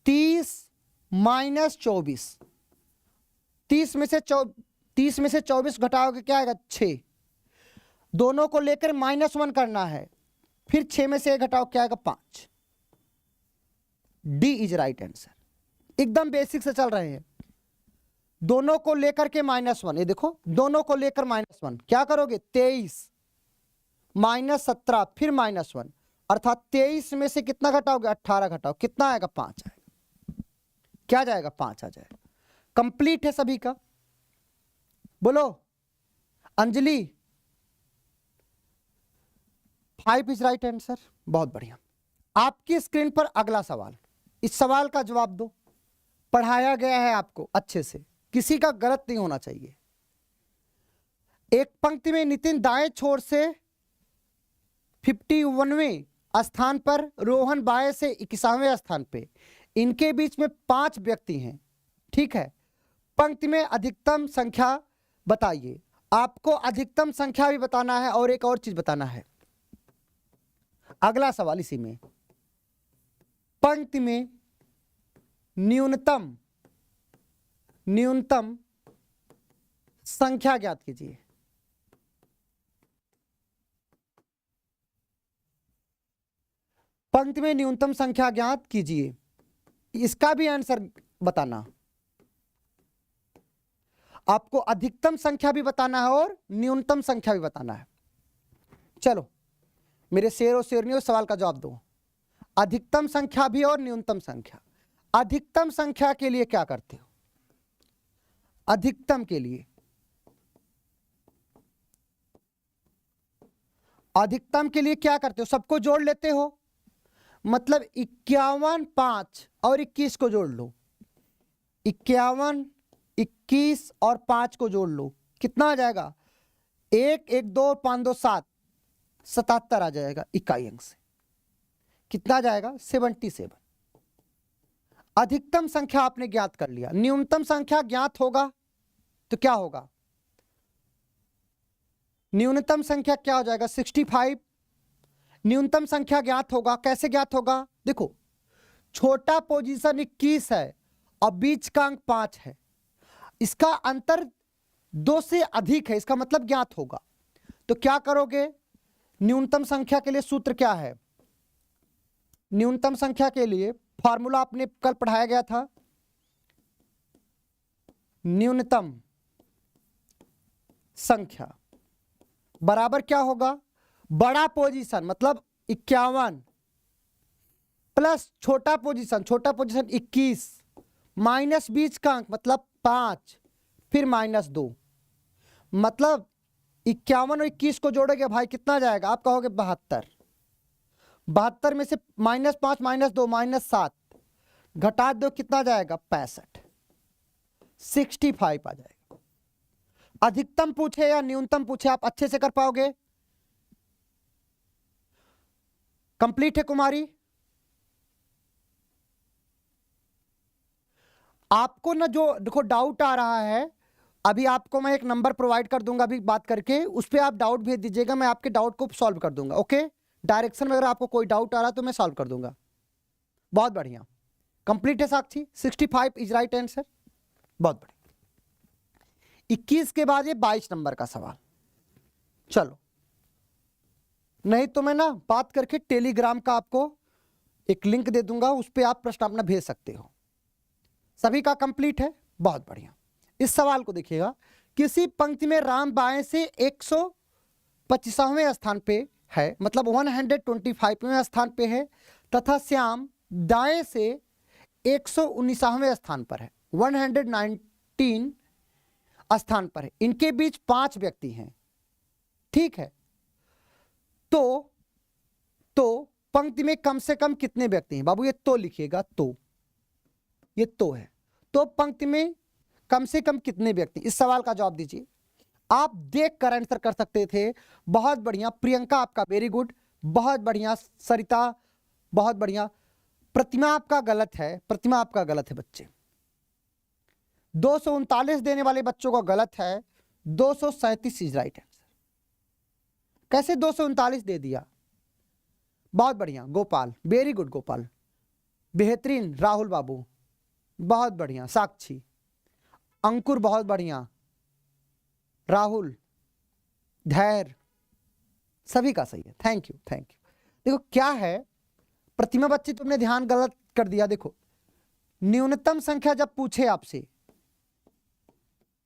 30 -24। 30 में से 24 घटाओगे क्या आएगा? 6। दोनों को लेकर -1 करना है, फिर 6 में से 1 घटाओ क्या आएगा? 5। D is right answer. एकदम बेसिक से चल रहे हैं। दोनों को लेकर के -1, ये देखो दोनों को लेकर -1 क्या करोगे? 23 -17 फिर -1, अर्थात 23 में से कितना घटाओगे? 18 घटाओ, कितना आएगा? 5 आएगा। क्या जाएगा? 5 आ जाएगा। कंप्लीट है सभी का? बोलो अंजलि। 5 is right answer. बहुत बढ़िया। आपकी स्क्रीन पर अगला सवाल, इस सवाल का जवाब दो। पढ़ाया गया है आपको अच्छे से, किसी का गलत नहीं होना चाहिए। एक पंक्ति में नितिन दाएं छोर से 51वें स्थान पर, रोहन बाएं से 21वें स्थान पे, इनके बीच में 5 व्यक्ति हैं। ठीक है, पंक्ति में अधिकतम संख्या बताइए। आपको अधिकतम संख्या भी बताना है और एक और चीज बताना है। अगला सवाल इसी में, पंक्ति में न्यूनतम संख्या ज्ञात कीजिए। पंक्ति में न्यूनतम संख्या ज्ञात कीजिए, इसका भी आंसर बताना। आपको अधिकतम संख्या भी बताना है और न्यूनतम संख्या भी बताना है। चलो मेरे शेर और शेरनियों, सवाल का जवाब दो। अधिकतम संख्या भी और न्यूनतम संख्या। अधिकतम संख्या के लिए क्या करते हो? अधिकतम के लिए, अधिकतम के लिए क्या करते हो? सबको जोड़ लेते हो, मतलब 51, 5 और 21 को जोड़ लो। 51, 21 और 5 को जोड़ लो, कितना आ जाएगा? 1, 1, 2, 5, 2, 7, 77 आ जाएगा इकाई अंक से। कितना जाएगा? 77। अधिकतम संख्या आपने ज्ञात कर लिया। न्यूनतम संख्या ज्ञात होगा तो क्या होगा? न्यूनतम संख्या क्या हो जाएगा? 65। न्यूनतम संख्या ज्ञात होगा, कैसे ज्ञात होगा? देखो, छोटा पोजीशन 21 है और बीच का अंक 5 है, इसका अंतर 2 से अधिक है, इसका मतलब ज्ञात होगा। तो क्या करोगे? न्यूनतम संख्या के लिए सूत्र क्या है? न्यूनतम संख्या के लिए फॉर्मूला आपने कल पढ़ाया गया था। न्यूनतम संख्या बराबर क्या होगा? बड़ा पोजीशन मतलब 51 प्लस छोटा पोजीशन 21 माइनस बीच का अंक मतलब 5 फिर -2, मतलब 51 और 21 को जोड़ोगे भाई कितना जाएगा? आप कहोगे 72। 72 में से -5 -2 -7 घटा दो, कितना जाएगा? 65। 65 आ जाएगा। अधिकतम पूछे या न्यूनतम पूछे, आप अच्छे से कर पाओगे? कंप्लीट है कुमारी? आपको ना जो देखो डाउट आ रहा है, अभी आपको मैं एक नंबर प्रोवाइड कर दूंगा अभी बात करके, उस पर आप डाउट भेज दीजिएगा, मैं आपके डाउट को सॉल्व कर दूंगा। ओके, डायरेक्शन में अगर आपको कोई डाउट आ रहा है तो मैं सॉल्व कर दूंगा। बहुत बढ़िया, कंप्लीट है साक्षी। 65 इज राइट आंसर। बहुत बढ़िया। 21 के बाद ये 22 नंबर का सवाल। चलो, नहीं तो मैं ना बात करके टेलीग्राम का आपको एक लिंक दे दूंगा, उस पर आप प्रश्न अपना भेज सकते हो। सभी का कंप्लीट है? बहुत बढ़िया। इस सवाल को देखिएगा, किसी पंक्ति में राम बाएं से 125वें स्थान पे है, मतलब 125वें स्थान पे है, तथा श्याम दाएं से 119वें स्थान पर है, 119 स्थान पर है। इनके बीच 5 व्यक्ति हैं। ठीक है, तो पंक्ति में कम से कम कितने व्यक्ति हैं? बाबू ये तो लिखिएगा, तो ये तो है, तो पंक्ति में कम से कम कितने व्यक्ति? इस सवाल का जवाब दीजिए। आप देख कर आंसर कर सकते थे। बहुत बढ़िया प्रियंका, आपका वेरी गुड, बहुत बढ़िया सरिता, बहुत बढ़िया। प्रतिमा आपका गलत है, प्रतिमा आपका गलत है बच्चे। 239 देने वाले बच्चों का गलत है, 237 इज राइट आंसर। कैसे 239 दे दिया? बहुत बढ़िया गोपाल, वेरी गुड गोपाल, बेहतरीन राहुल बाबू, बहुत बढ़िया। साक्षी, अंकुर बहुत बढ़िया, राहुल, धैर्य, सभी का सही है। Thank you thank you. देखो क्या है, प्रतिमा बच्ची तुमने ध्यान गलत कर दिया। देखो न्यूनतम संख्या जब पूछे आपसे,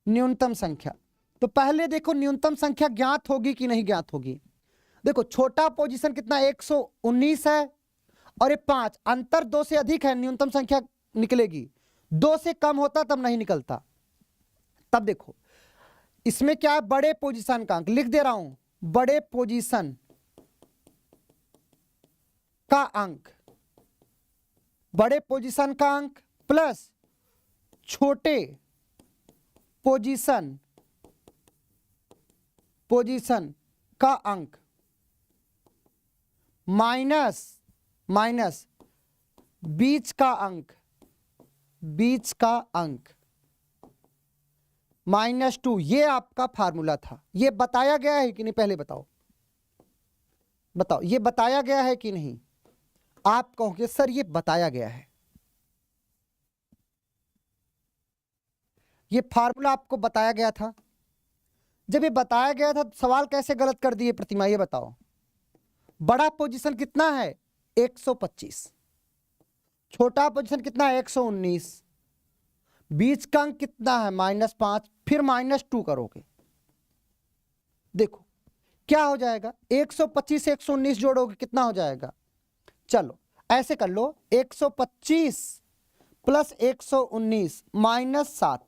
न्यूनतम संख्या, तो पहले देखो न्यूनतम संख्या ज्ञात होगी कि नहीं ज्ञात होगी। देखो छोटा पोजीशन कितना 119 है और ये 5, अंतर 2 से अधिक है, न्यूनतम संख्या निकलेगी। 2 से कम होता तब नहीं निकलता। तब देखो इसमें क्या है, बड़े पोजीशन का अंक लिख दे रहा हूं, बड़े पोजीशन का अंक, बड़े पोजीशन का अंक प्लस छोटे पोजीशन का अंक माइनस बीच का अंक -2। ये आपका फार्मूला था। ये बताया गया है कि नहीं, पहले बताओ ये बताया गया है कि नहीं। आप कहोगे सर ये बताया गया है, ये फार्मूला आपको बताया गया था। जब ये बताया गया था तो सवाल कैसे गलत कर दिए प्रतिमा, ये बताओ। बड़ा पोजीशन कितना है 125, छोटा पोजीशन कितना है 119, बीच का अंक कितना है -5, फिर -2 करोगे। देखो क्या हो जाएगा, 125 से 119 जोड़ोगे कितना हो जाएगा। चलो ऐसे कर लो, 125 प्लस 119 -7,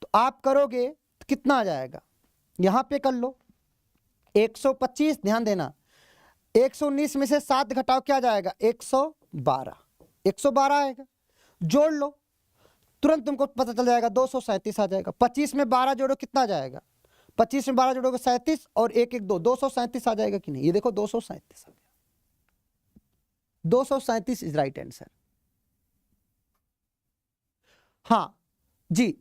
तो आप करोगे तो कितना आ जाएगा, यहां पे कर लो 125, ध्यान देना 119 में से 7 घटाओ क्या जाएगा 112 आएगा। जोड़ लो तुरंत तुमको पता चल जाएगा 237 आ जाएगा। 25 में 12 जोड़ो कितना आ जाएगा, 25 में 12 जोड़ोगे 37 और 1 1 2 237 आ जाएगा कि नहीं। ये देखो 237 आ गया, 237 इज राइट आंसर। हाँ जी,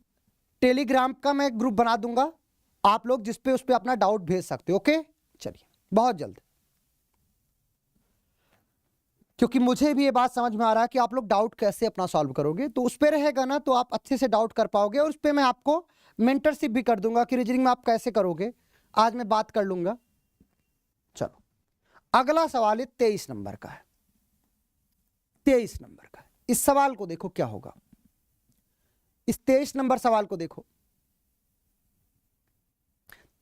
टेलीग्राम का मैं ग्रुप बना दूंगा, आप लोग जिस पे उस पे अपना डाउट भेज सकते हो। ओके चलिए बहुत जल्द, क्योंकि मुझे भी ये बात समझ में आ रहा है कि आप लोग डाउट कैसे अपना सॉल्व करोगे, तो उस पे रहेगा ना तो आप अच्छे से डाउट कर पाओगे। और उस पे मैं आपको मेंटरशिप भी कर दूंगा कि रीजनिंग में आप कैसे करोगे, आज मैं बात कर लूंगा। चलो अगला सवाल है 23 नंबर का है, 23 नंबर का है। इस सवाल को देखो क्या होगा, इस 23 नंबर सवाल को देखो।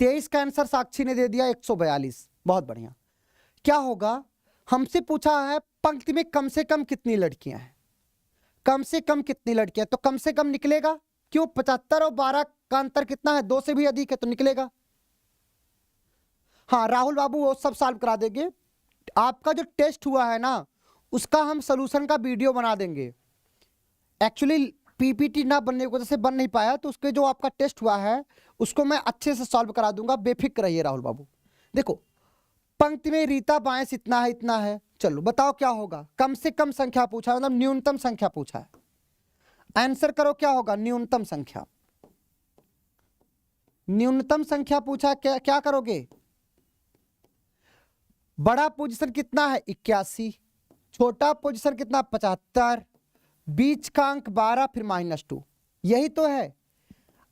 23 का आंसर साक्षी ने दे दिया 142, बहुत बढ़िया। क्या होगा, हमसे पूछा है पंक्ति में कम से कम कितनी लड़कियां हैं, कम से कम कितनी लड़कियां, तो कम से कम निकलेगा। क्यों, 75 और 12 का अंतर कितना है, 2 से भी अधिक है तो निकलेगा। हाँ राहुल बाबू वो सब सॉल्व करा देंगे। आपका जो टेस्ट हुआ है ना उसका हम सॉल्यूशन का वीडियो बना देंगे। एक्चुअली पीपीटी ना बनने की वजह से बन नहीं पाया, तो उसके जो आपका टेस्ट हुआ है उसको मैं अच्छे से सॉल्व करा दूंगा, बेफिक्र रहिए राहुल बाबू। देखो पंक्ति में रीता बायस इतना है इतना है, चलो बताओ क्या होगा। कम से कम संख्या पूछा है, मतलब न्यूनतम संख्या पूछा है। आंसर करो क्या होगा, न्यूनतम संख्या, न्यूनतम संख्या पूछा है, क्या करोगे। बड़ा पोजीशन कितना है 81, छोटा पोजीशन कितना 75, बीच का अंक 12 फिर -2, यही तो है।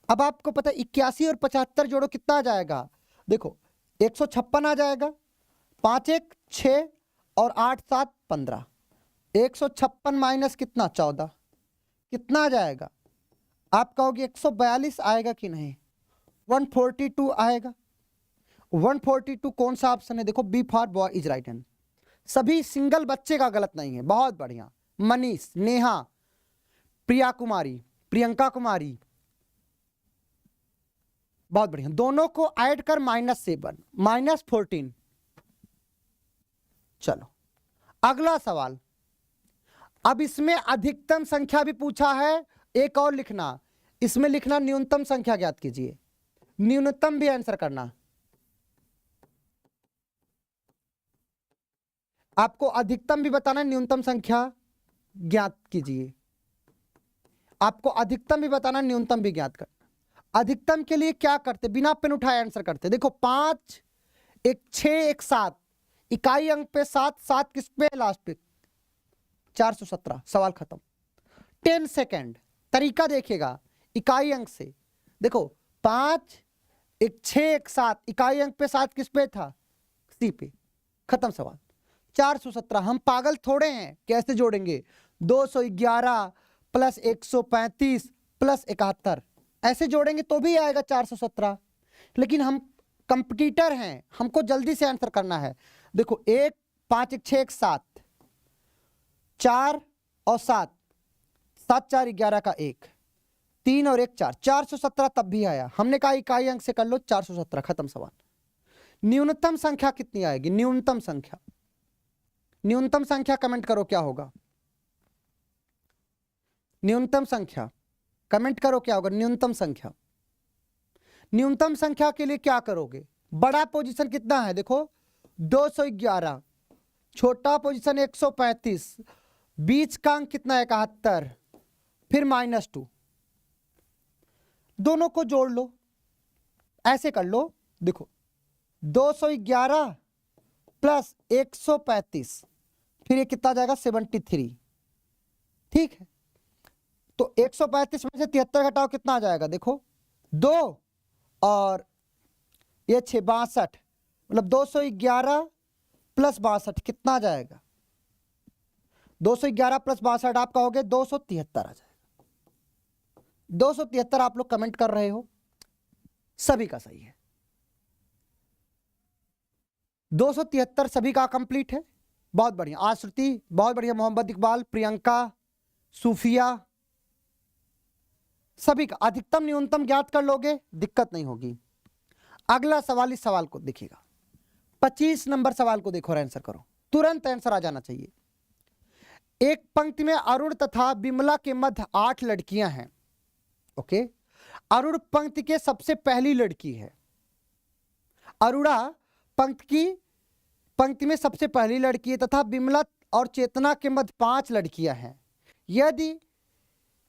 अब आपको पता है 81 और 75 जोड़ो कितना आ जाएगा, देखो 156 आ जाएगा, 5 1 6 और 8 7 15, 156 माइनस कितना 14, कितना आ जाएगा। आप कहोगे 142 आएगा कि नहीं, 142 आएगा। 142 कौन सा ऑप्शन है, देखो B for boy is right answer. सभी सिंगल बच्चे का गलत नहीं है, बहुत बढ़िया। मनीष, नेहा, प्रिया कुमारी, प्रियंका कुमारी, बहुत बढ़िया। दोनों को ऐड कर -7 -14। चलो अगला सवाल, अब इसमें अधिकतम संख्या भी पूछा है, एक और लिखना, इसमें लिखना न्यूनतम संख्या ज्ञात कीजिए, न्यूनतम भी आंसर करना। आपको अधिकतम भी बताना, न्यूनतम संख्या ज्ञात कीजिए। आपको अधिकतम भी बताना, न्यूनतम भी ज्ञात करना। अधिकतम के लिए क्या करते, बिना पेन उठाए आंसर करते। देखो 5 1 6 1 7, इकाई अंक पे 7 7 किस पे लास्ट पे 417, सवाल खत्म। 10 सेकेंड। तरीका देखिएगा इकाई अंक से, देखो 5 1 6 1 7, इकाई अंक पे 7 किस पे था, सी पे, खत्म सवाल। 417, हम पागल थोड़े हैं, कैसे जोड़ेंगे, 211 प्लस 135 प्लस 71, ऐसे जोड़ेंगे तो भी आएगा 417। लेकिन हम कंपटीटर हैं, हमको जल्दी से आंसर करना है। देखो 1 5 1 6 1 7, 4 और 7, 7 4 11 का 1, 3 और 1 4, 417 तब भी आया। हमने कहा इकाई अंक से कर लो, 417, खत्म सवाल। न्यूनतम संख्या कितनी आएगी, न्यूनतम संख्या, न्यूनतम संख्या कमेंट करो क्या होगा, न्यूनतम संख्या कमेंट करो क्या होगा, न्यूनतम संख्या। न्यूनतम संख्या के लिए क्या करोगे, बड़ा पोजीशन कितना है, देखो 211, छोटा पोजीशन 135, बीच का अंक कितना है 71, फिर -2, दोनों को जोड़ लो, ऐसे कर लो। देखो 211 प्लस 135, फिर ये कितना जाएगा 73, ठीक है। तो 135 में से 73 घटाओ, कितना आ जाएगा, देखो 2 और ये 6 62, मतलब 211 प्लस 62 कितना आ जाएगा, 211 प्लस 62 आप कहोगे 273 आ जाएगा। 273 आप लोग कमेंट कर रहे हो, सभी का सही है। 273 सभी का कंप्लीट है, बहुत बढ़िया। आश्रुति बहुत बढ़िया, मोहम्मद इकबाल, प्रियंका, सूफिया, सभी का अधिकतम न्यूनतम ज्ञात कर लोगे, दिक्कत नहीं होगी। अगला सवाल, इस सवाल को देखिएगा, 25 नंबर सवाल को देखो और आंसर करो, तुरंत आंसर आ जाना चाहिए। एक पंक्ति में अरुण तथा बिमला के मध्य 8 लड़कियां हैं। ओके, अरुण पंक्ति के सबसे पहली लड़की है, अरुणा पंक्ति में सबसे पहली लड़की है तथा बिमला और चेतना के मध्य 5 लड़कियां हैं। यदि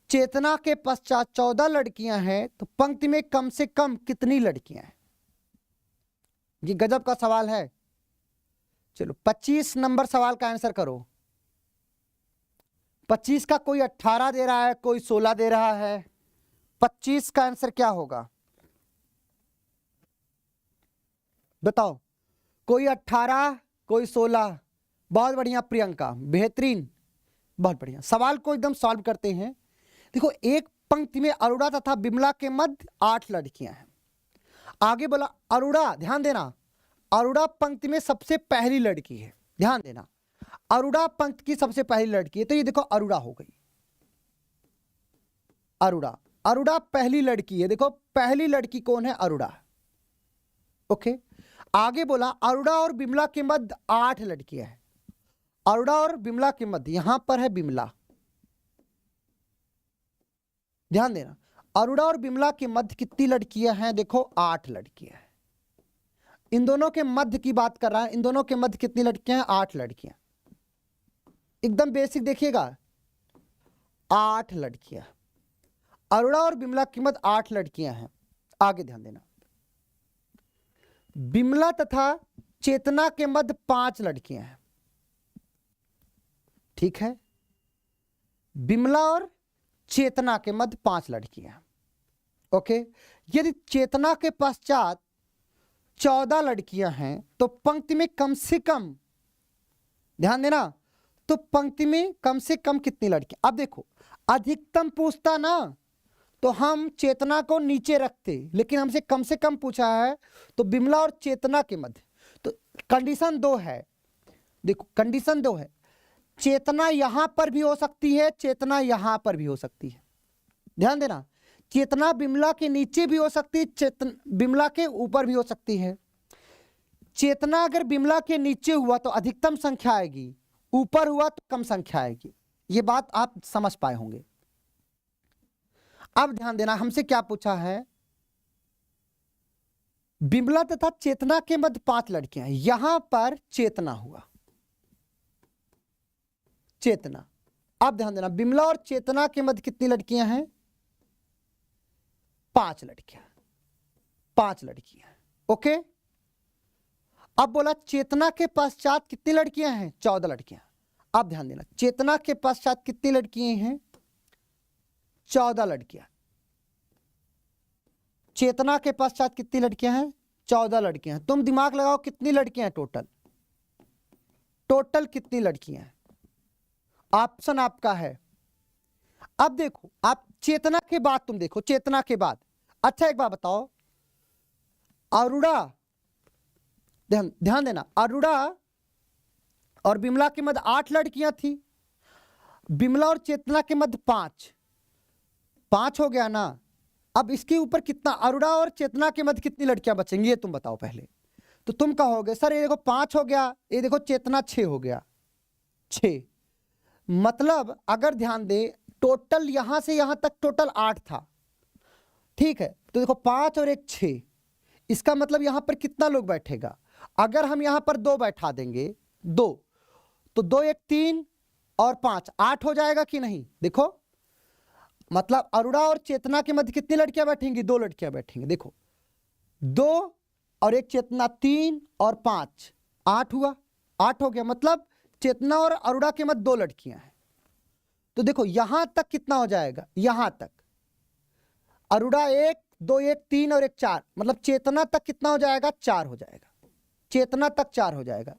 चेतना के पश्चात 14 लड़कियां हैं तो पंक्ति में कम से कम कितनी लड़कियां हैं। ये गजब का सवाल है। चलो 25 नंबर सवाल का आंसर करो। 25 का कोई 18 दे रहा है, कोई 16 दे रहा है। 25 का आंसर क्या होगा बताओ, कोई 18 कोई 16। बहुत बढ़िया प्रियंका, बेहतरीन, बहुत बढ़िया। सवाल को एकदम सॉल्व करते हैं। देखो एक पंक्ति में अरुणा तथा बिमला के मध्य 8 लड़कियां हैं। आगे बोला अरुणा, ध्यान देना, अरुणा पंक्ति में सबसे पहली लड़की है, ध्यान देना, अरुणा पंक्ति की सबसे पहली लड़की है। तो ये देखो अरुणा हो गई, अरुणा पहली लड़की है। देखो पहली लड़की कौन है, अरुणा। ओके, आगे बोला अरुणा और बिमला के मध्य 8 लड़कियां हैं। अरुणा और बिमला के मध्य, यहां पर है बिमला, ध्यान देना, अरुणा और बिमला के मध्य कितनी लड़कियां हैं, देखो 8 लड़कियां हैं। इन दोनों के मध्य की बात कर रहा है, इन दोनों के मध्य कितनी लड़कियां हैं, 8 लड़कियां। एकदम बेसिक देखिएगा, 8 लड़कियां, अरुणा और बिमला की मध्य 8 लड़कियां हैं। आगे ध्यान देना, बिमला तथा चेतना के मध्य 5 लड़कियां हैं, ठीक है। बिमला और चेतना के मध्य 5 लड़कियां, ओके। यदि चेतना के पश्चात 14 लड़कियां हैं तो पंक्ति में कम से कम, ध्यान देना, तो पंक्ति में कम से कम कितनी लड़कियां। अब देखो अधिकतम पूछता ना तो हम चेतना को नीचे रखते, लेकिन हमसे कम से कम पूछा है तो बिमला और चेतना के मध्य, तो कंडीशन 2 है। देखो कंडीशन 2 है, चेतना यहां पर भी हो सकती है, चेतना यहां पर भी हो सकती है, ध्यान देना। चेतना बिमला के नीचे भी हो सकती है, बिमला के ऊपर भी हो सकती है। चेतना अगर बिमला के नीचे हुआ तो अधिकतम संख्या आएगी, ऊपर हुआ तो कम संख्या आएगी। ये बात आप समझ पाए होंगे। अब ध्यान देना, हमसे क्या पूछा है, बिमला तथा चेतना के मध्य 5 लड़कियां हैं, यहां पर चेतना हुआ, चेतना। अब ध्यान देना, बिमला और चेतना के मध्य कितनी लड़कियां हैं, 5 लड़कियां, 5 लड़कियां, ओके। अब बोला चेतना के पश्चात कितनी लड़कियां हैं, 14 लड़कियां। अब ध्यान देना, चेतना के पश्चात कितनी लड़कियां हैं, 14 लड़कियां। चेतना के पश्चात कितनी लड़कियां हैं? 14 लड़कियां हैं। तुम दिमाग लगाओ कितनी लड़कियां हैं टोटल? टोटल कितनी लड़कियां हैं? ऑप्शन आपका है। अब देखो, आप चेतना के बाद तुम देखो, चेतना के बाद। अच्छा एक बात बताओ, अरुणा, ध्यान देना, अरुणा और बिमला के मध्य 8 लड़कियां थी, बिमला और चेतना के मध्य 5 हो गया ना। अब इसके ऊपर कितना, अरुणा और चेतना के मध्य कितनी लड़कियां बचेंगी ये तुम बताओ पहले। तो तुम कहोगे सर ये देखो 5 हो गया, ये देखो चेतना 6 हो गया, 6। मतलब अगर ध्यान दे, टोटल यहां से यहां तक टोटल 8 था, ठीक है। तो देखो 5 और 1 6, इसका मतलब यहां पर कितना लोग बैठेगा? अगर हम यहां पर 2 बैठा देंगे, 2, तो 2 1 3 और 5 8 हो जाएगा कि नहीं? देखो मतलब अरुणा और चेतना के मध्य कितनी लड़कियां बैठेंगी? 2 लड़कियां बैठेंगी। देखो 2 और 1 चेतना, 3 और 5 8 हुआ, 8 हो गया। मतलब चेतना और अरुणा के मध्य 2 लड़कियां हैं। तो देखो यहां तक कितना हो जाएगा? यहां तक अरुणा 1 2 1 3 और 1 4, मतलब चेतना तक कितना हो जाएगा? 4 हो जाएगा। चेतना तक 4 हो जाएगा।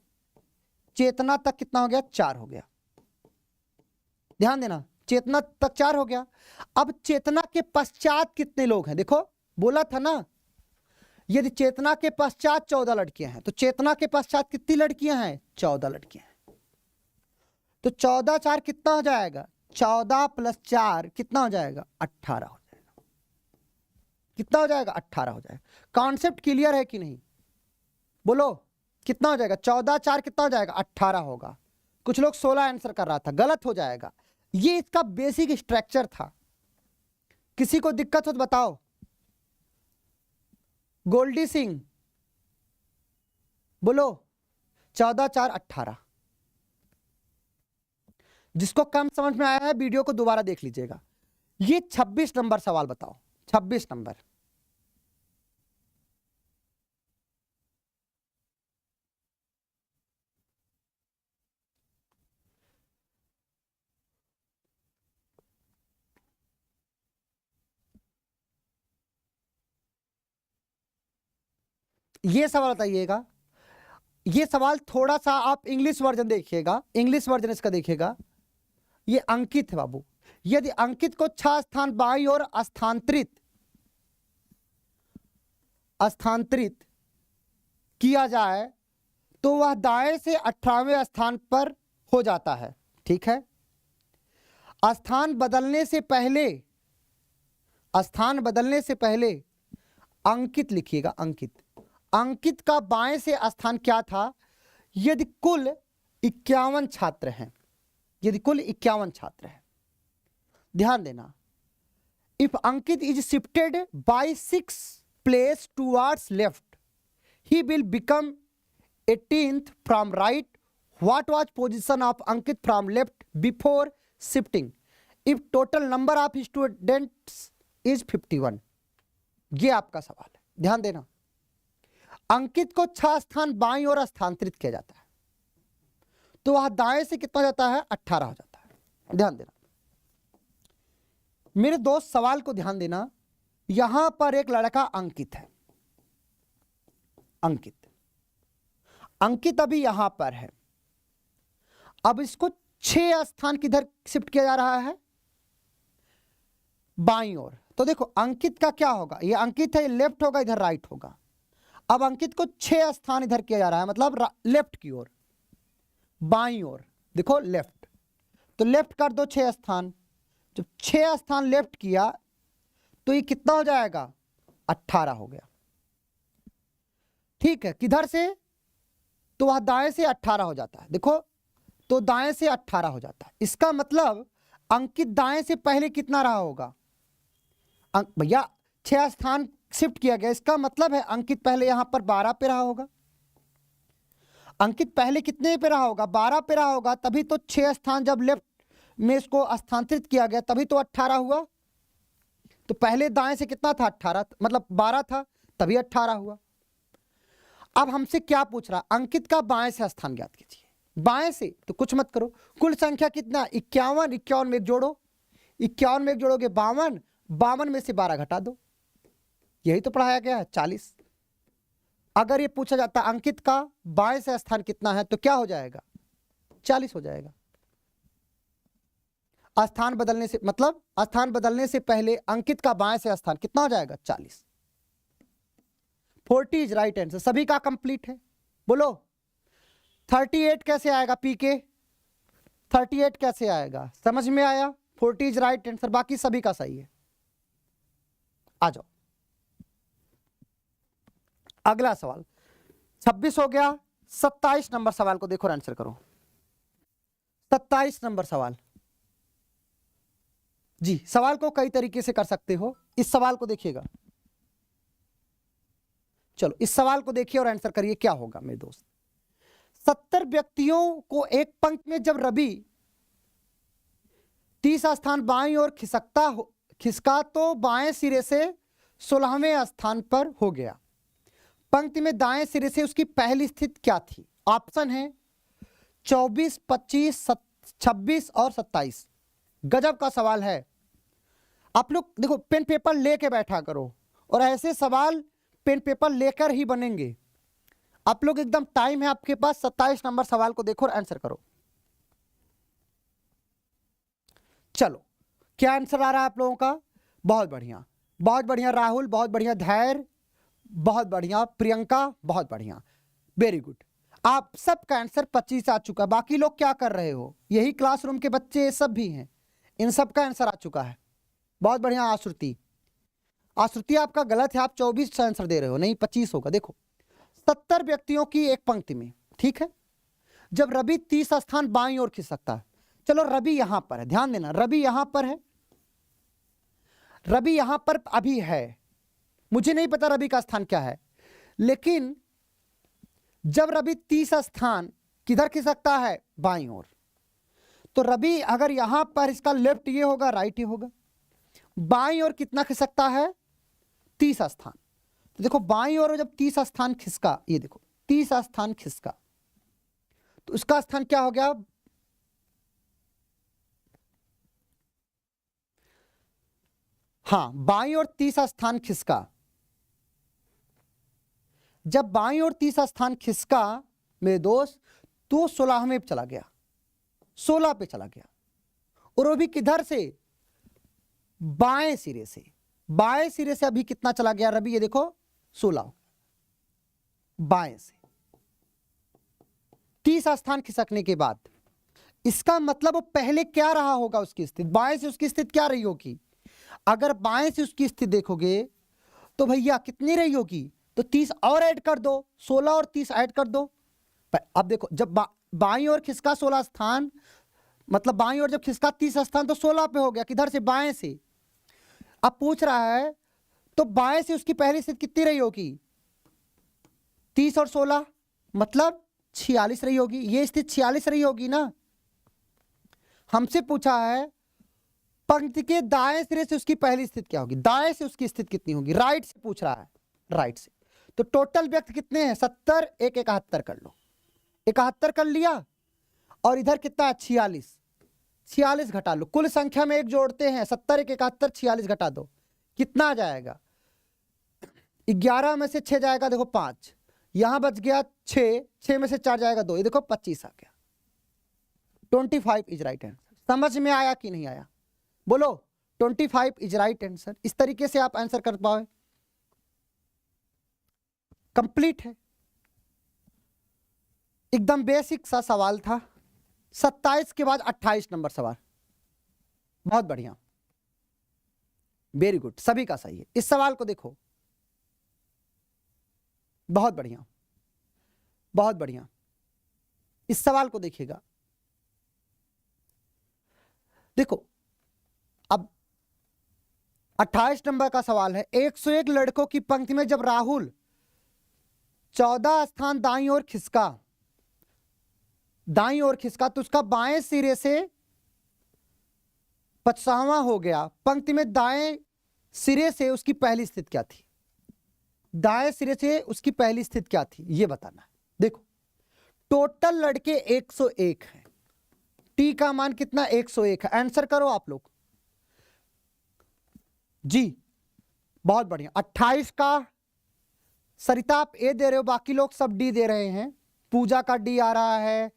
चेतना तक कितना हो गया? 4 हो गया। ध्यान देना, चेतना तक 4 हो गया। अब चेतना के पश्चात कितने लोग हैं? देखो बोला था ना, यदि चेतना के पश्चात 14 लड़कियां हैं, तो चेतना के पश्चात कितनी लड़कियां हैं? 14 लड़कियां हैं। तो 14 4 कितना हो जाएगा? 14 + 4 कितना हो जाएगा? 18 हो जाएगा। कितना हो जाएगा? 18 हो जाएगा। कॉन्सेप्ट क्लियर है कि नहीं? बोलो कितना हो जाएगा? 14 4 कितना हो जाएगा? 18 होगा। कुछ लोग 16 आंसर कर रहा था, गलत हो जाएगा। ये इसका बेसिक स्ट्रक्चर था। किसी को दिक्कत हो तो बताओ। गोल्डी सिंह बोलो, 14 4 18। जिसको कम समझ में आया है वीडियो को दोबारा देख लीजिएगा। ये 26 नंबर सवाल बताओ, 26 नंबर। ये सवाल बताइएगा। ये सवाल थोड़ा सा आप इंग्लिश वर्जन देखिएगा, इंग्लिश वर्जन इसका देखिएगा। ये अंकित है बाबू। यदि अंकित को 6 स्थान बाईं ओर स्थानांतरित किया जाए तो वह दाएं से 18वें स्थान पर हो जाता है। ठीक है, स्थान बदलने से पहले अंकित लिखिएगा। अंकित का बाएं से स्थान क्या था? यदि कुल 51 छात्र हैं, ध्यान देना, if Ankit is shifted by 6 place towards left, he will become 18th from right. What was position of Ankit from left before shifting? If total number of students is 51. ये आपका सवाल है, ध्यान देना। अंकित को 6 स्थान बाईं ओर स्थानांतरित किया जाता है, तो वह दाएं से कितना हो जाता है? 18 हो जाता है। ध्यान देना मेरे दोस्त, सवाल को ध्यान देना। यहां पर एक लड़का अंकित है, अंकित अभी यहां पर है। अब इसको 6 स्थान किधर शिफ्ट किया जा रहा है? बाईं ओर। तो देखो अंकित का क्या होगा? ये अंकित है, लेफ्ट होगा, इधर राइट होगा। अब अंकित को 6 स्थान इधर किया जा रहा है, मतलब लेफ्ट की ओर, बाईं ओर। देखो लेफ्ट, तो लेफ्ट कर दो 6 स्थान। जब 6 स्थान लेफ्ट किया तो ये कितना हो जाएगा? 18 हो गया। ठीक है, किधर से? तो वह दाएं से 18 हो जाता है। देखो तो दाएं से 18 हो जाता है। इसका मतलब अंकित दाएं से पहले कितना रहा होगा? भैया 6 स्थान शिफ्ट किया गया, इसका मतलब है अंकित पहले यहां पर 12 पे रहा होगा। अंकित पहले कितने पे रहा होगा? 12 पे रहा होगा, तभी तो 6 स्थान जब लेफ्ट में इसको स्थानांतरित किया गया तभी तो 18 हुआ। तो पहले दाएं से कितना था? 18, मतलब 12 था, तभी 18 हुआ। अब हमसे क्या पूछ रहा? अंकित का बाएं से स्थान ज्ञात कीजिए। बाएं से तो कुछ मत करो, कुल संख्या कितना? 51, 51 में जोड़ो, 51 में 1 जोड़ोगे 52, 52 में से 12 घटा दो, यही तो पढ़ाया गया है 40। अगर ये पूछा जाता अंकित का बाएं से स्थान कितना है तो क्या हो जाएगा, 40 हो जाएगा। स्थान बदलने से मतलब स्थान बदलने से पहले अंकित का बाएं से स्थान कितना हो जाएगा, 40। 40 इज राइट आंसर, सभी का कंप्लीट है। बोलो 38 कैसे आएगा, पीके 38 कैसे आएगा, समझ में आया। 40 इज राइट आंसर, बाकी सभी का सही है। आ जाओ अगला सवाल, 26 हो गया। 27 नंबर सवाल को देखो और आंसर करो। 27 नंबर सवाल जी, सवाल को कई तरीके से कर सकते हो। इस सवाल को देखिएगा, चलो इस सवाल को देखिए और आंसर करिए क्या होगा मेरे दोस्त। 70 व्यक्तियों को एक पंक्ति में जब रवि 30 स्थान बाईं ओर खिसका तो बाएं सिरे से 16वें स्थान पर हो गया। पंक्ति में दाएं सिरे से उसकी पहली स्थिति क्या थी? ऑप्शन है 24, 25, 26 और 27। गजब का सवाल है। आप लोग देखो पेन पेपर लेके बैठा करो, और ऐसे सवाल पेन पेपर लेकर ही बनेंगे। आप लोग एकदम टाइम है आपके पास, 27 नंबर सवाल को देखो और आंसर करो। चलो क्या आंसर आ रहा है आप लोगों का? बहुत बढ़िया, बहुत बढ़िया राहुल, बहुत बढ़िया धैर्य, बहुत बढ़िया प्रियंका, बहुत बढ़िया, वेरी गुड। आप सबका आंसर 25 आ चुका। बाकी लोग क्या कर रहे हो? यही क्लासरूम के बच्चे सब भी हैं, इन सब का आंसर आ चुका है। बहुत बढ़िया आश्रुति, आश्रुति आपका गलत है, आप 24 आंसर दे रहे हो, नहीं 25 होगा। देखो 70 व्यक्तियों की एक पंक्ति में, ठीक है, जब रवि 30 स्थान बाईं ओर खिसकता है। चलो रवि यहां पर है, ध्यान देना, रवि यहां पर है, रवि यहां पर अभी है। मुझे नहीं पता रवि का स्थान क्या है, लेकिन जब रवि 30 स्थान किधर खिसकता है? बाईं ओर। तो रवि अगर यहां पर, इसका लेफ्ट ये होगा, राइट ये होगा। बाईं ओर कितना खिसकता है? 30 स्थान। तो देखो बाईं ओर जब 30 स्थान खिसका, ये देखो 30 स्थान खिसका, तो उसका स्थान क्या हो गया? हाँ, बाईं ओर 30 स्थान खिसका। जब बाईं ओर 30 स्थान खिसका मेरे दोस्त, तो 16वें पे चला गया, 16 पे चला गया। और वो भी किधर से? बाएं सिरे से। बाएं सिरे से अभी कितना चला गया रवि? ये देखो 16, बाएं से 30 स्थान खिसकने के बाद। इसका मतलब वो पहले क्या रहा होगा उसकी स्थिति? बाएं से उसकी स्थिति क्या रही होगी? अगर बाएं से उसकी स्थिति देखोगे तो भैया कितनी रही होगी? तो 30 और ऐड कर दो, 16 और 30 ऐड कर दो। अब देखो जब बाईं ओर खिसका 16 स्थान, मतलब बाईं ओर जब खिसका 30 स्थान तो 16 पे हो गया, किधर से? बाएं से। अब पूछ रहा है तो बाएं से उसकी पहली स्थिति कितनी रही होगी? 30 और 16 मतलब 46 रही होगी। ये स्थिति 46 रही होगी ना। हमसे पूछा है पंक्ति के दाएं सिरे से उसकी पहली स्थिति क्या होगी, दाएं से उसकी स्थिति कितनी होगी? राइट से पूछ रहा है, राइट से। तो टोटल व्यक्ति कितने हैं? 70, एक 71 कर लो, 71 कर लिया, और इधर कितना है? 46, 46 घटा लो। कुल संख्या में एक जोड़ते हैं, 70, एक 71, 46 घटा दो, कितना आ जाएगा? 11 में से 6 जाएगा, देखो 5, यहां बच गया 6 में से 4 जाएगा 2, ये देखो 25 आ गया। 25 इज राइट आंसर। समझ में आया कि नहीं आया? बोलो 25 इज राइट आंसर। इस तरीके से आप आंसर कर पाओ, कंप्लीट है। एकदम बेसिक सा सवाल था। 27 के बाद 28 नंबर सवाल, बहुत बढ़िया, वेरी गुड, सभी का सही है। इस सवाल को देखो, बहुत बढ़िया, बहुत बढ़िया। इस सवाल को देखिएगा, देखो अब 28 नंबर का सवाल है। 101 लड़कों की पंक्ति में जब राहुल 14 स्थान दाईं ओर खिसका, दाईं ओर खिसका तो उसका बाएं सिरे से 55वां हो गया। पंक्ति में दाएं सिरे से उसकी पहली स्थिति क्या थी? दाएं सिरे से उसकी पहली स्थिति क्या थी ये बताना है। देखो टोटल लड़के 101 हैं, टी का मान कितना? 101 है। आंसर करो आप लोग। जी बहुत बढ़िया। 28 का सरिता आप ए दे रहे हो, बाकी लोग सब डी दे रहे हैं। पूजा का डी आ रहा है,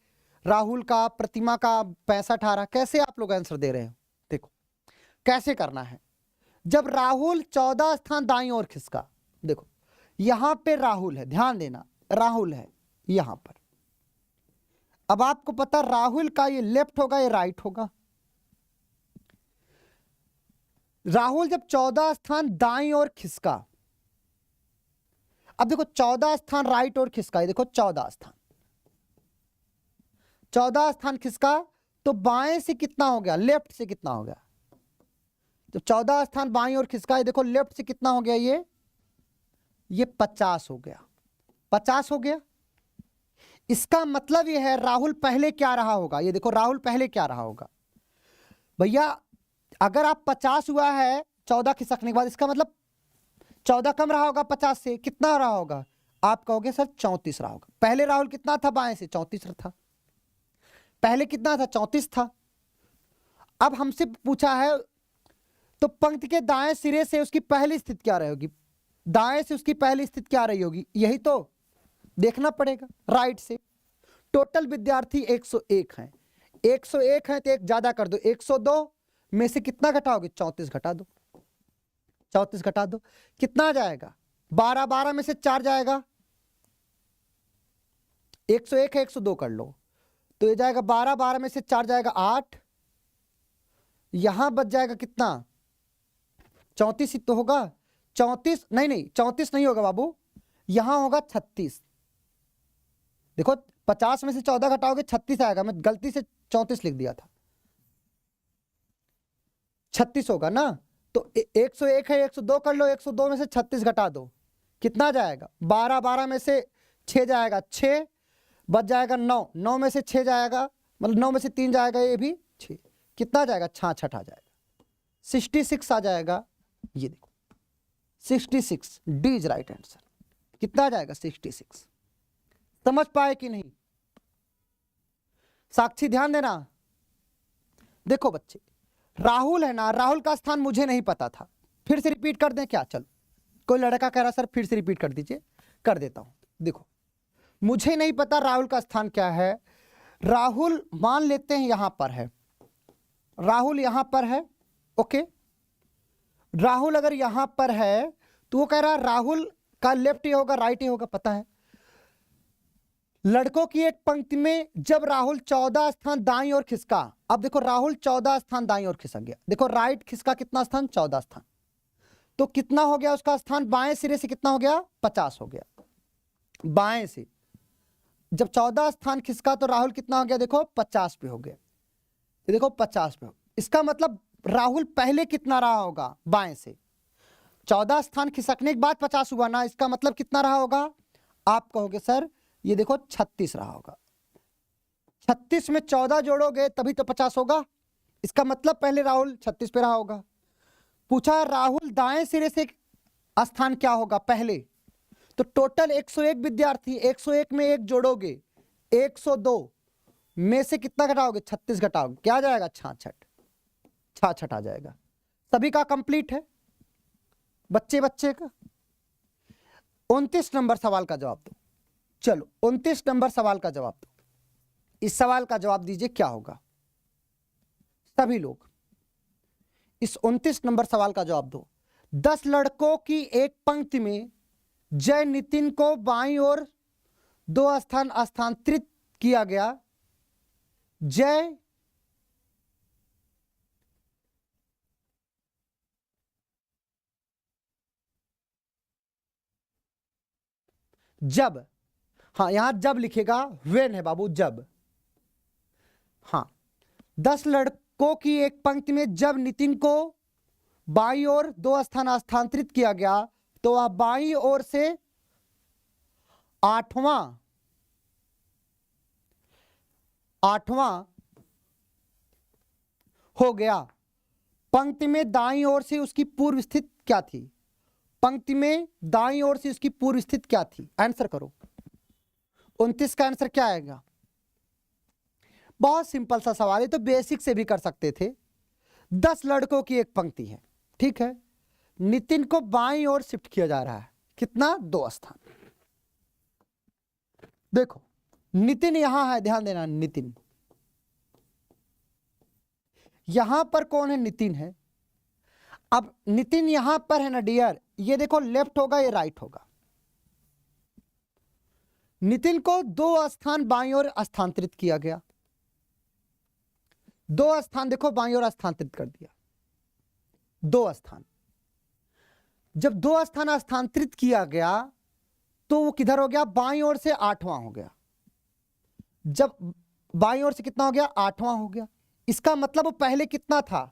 राहुल का, प्रतिमा का 65 आ रहा। कैसे आप लोग आंसर दे रहे हो? देखो कैसे करना है। जब राहुल 14 स्थान दाईं ओर खिसका, देखो यहां पे राहुल है, ध्यान देना राहुल है यहां पर। अब आपको पता राहुल का ये लेफ्ट होगा ये राइट होगा। राहुल जब 14 स्थान दाईं ओर खिसका, अब देखो 14 स्थान राइट ओर खिसका, ये देखो 14 स्थान, 14 स्थान खिसका तो बाएं से कितना हो गया, लेफ्ट से कितना हो गया। जब 14 स्थान बाईं ओर खिसका, ये देखो लेफ्ट से कितना हो गया, ये 50 हो गया, 50 हो गया। इसका मतलब ये है राहुल पहले क्या रहा होगा, ये देखो राहुल पहले क्या रहा होगा भैया। अगर आप 50 हुआ है 14 खिसकने के बाद, इसका मतलब 14 कम रहा होगा 50 से, कितना रहा होगा? आप कहोगे सर 34 रहा होगा। पहले राहुल कितना था बाएं से, 34 था। पहले कितना था, 34 था। अब हमसे पूछा है तो पंक्ति के दाएं सिरे से उसकी पहली स्थिति क्या रहेगी, दाएं से उसकी पहली स्थिति क्या रही होगी, यही तो देखना पड़ेगा। राइट से टोटल विद्यार्थी 101 हैं, 101 हैं तो एक ज्यादा कर दो, 102 में से कितना घटाओगे, 34 घटा दो, 34 घटा दो, कितना आ जाएगा, 12, 12 में से 4 जाएगा, 101 है 102 कर लो तो ये जाएगा 12, 12 में से 4 जाएगा 8, यहां बच जाएगा कितना, 34 ही तो होगा। 34 नहीं 34 नहीं होगा बाबू, यहां होगा 36। देखो 50 में से 14 घटाओगे 36 आएगा, मैं गलती से 34 लिख दिया था, 36 होगा ना। तो 101 है 102 कर लो, 102 में से 36 घटा दो, कितना जाएगा, 12, 12 में से 6 जाएगा 6, बच जाएगा 9, 9 में से 6 जाएगा, मतलब 9 में से 3 जाएगा, ये भी 6, कितना जाएगा, 66 आ जाएगा, 66 आ जाएगा। ये देखो 66, डी इज राइट आंसर। कितना जाएगा, 66। समझ पाए कि नहीं? साक्षी ध्यान देना। देखो बच्चे राहुल है ना, राहुल का स्थान मुझे नहीं पता था, फिर से रिपीट कर दें क्या? चलो, कोई लड़का कह रहा सर फिर से रिपीट कर दीजिए, कर देता हूं। देखो मुझे नहीं पता राहुल का स्थान क्या है। राहुल मान लेते हैं यहां पर है, राहुल यहां पर है, ओके। राहुल अगर यहां पर है तो वो कह रहा है राहुल का लेफ्ट ही होगा राइट ही होगा, पता है। लड़कों की एक पंक्ति में जब राहुल 14 स्थान दाईं ओर खिसका, अब देखो राहुल 14 स्थान दाईं ओर खिसक गया, देखो राइट खिसका कितना स्थान, 14 स्थान, तो कितना हो गया उसका स्थान, बाएं सिरे से कितना हो गया, 50 हो गया। बाएं से जब 14 स्थान खिसका तो राहुल कितना हो गया, देखो 50 पे हो गया, देखो 50 पे हो। इसका मतलब राहुल पहले कितना रहा होगा, बाएं से 14 स्थान खिसकने के बाद 50 हुआ ना, इसका मतलब कितना रहा होगा, आप कहोगे सर ये देखो 36 रहा होगा। 36 में 14 जोड़ोगे तभी तो 50 होगा, इसका मतलब पहले राहुल 36 पे रहा होगा। पूछा राहुल दाएं सिरे से स्थान क्या होगा पहले, तो टोटल 101 विद्यार्थी, 101 में 1 जोड़ोगे 102 में से कितना घटाओगे, 36 घटाओगे, क्या आ जाएगा, 66 आ जाएगा। सभी का कंप्लीट है बच्चे का। 29 नंबर सवाल का जवाब दो। चलो 29 नंबर सवाल का जवाब दो। इस सवाल का जवाब दीजिए क्या होगा, सभी लोग इस 29 नंबर सवाल का जवाब दो। 10 लड़कों की एक पंक्ति में जय नितिन को बाईं ओर 2 स्थान स्थानांतरित किया गया। जय जब, हाँ यहां जब लिखेगा, वेन है बाबू, जब। हाँ 10 लड़कों की एक पंक्ति में जब नितिन को बाईं ओर 2 स्थान स्थानांतरित किया गया तो वह बाईं ओर से 8वां हो गया। पंक्ति में दाईं ओर से उसकी पूर्व स्थिति क्या थी, पंक्ति में दाईं ओर से उसकी पूर्व स्थिति क्या थी, आंसर करो। 29 का आंसर क्या आएगा, बहुत सिंपल सा सवाल है, तो बेसिक से भी कर सकते थे। 10 लड़कों की एक पंक्ति है, ठीक है, नितिन को बाईं ओर शिफ्ट किया जा रहा है, कितना 2 स्थान। देखो नितिन यहां है, ध्यान देना, नितिन यहां पर कौन है, नितिन है। अब नितिन यहां पर है ना डियर, ये देखो लेफ्ट होगा, ये राइट होगा। नितिन को 2 स्थान बाईं ओर स्थानांतरित किया गया, 2 स्थान देखो बाईं ओर स्थानांतरित कर दिया, 2 स्थान। जब 2 स्थान स्थानांतरित किया गया तो वो किधर हो गया, बाईं ओर से 8वां हो गया। जब बाईं ओर से कितना हो गया, 8वां हो गया। इसका मतलब वो पहले कितना था,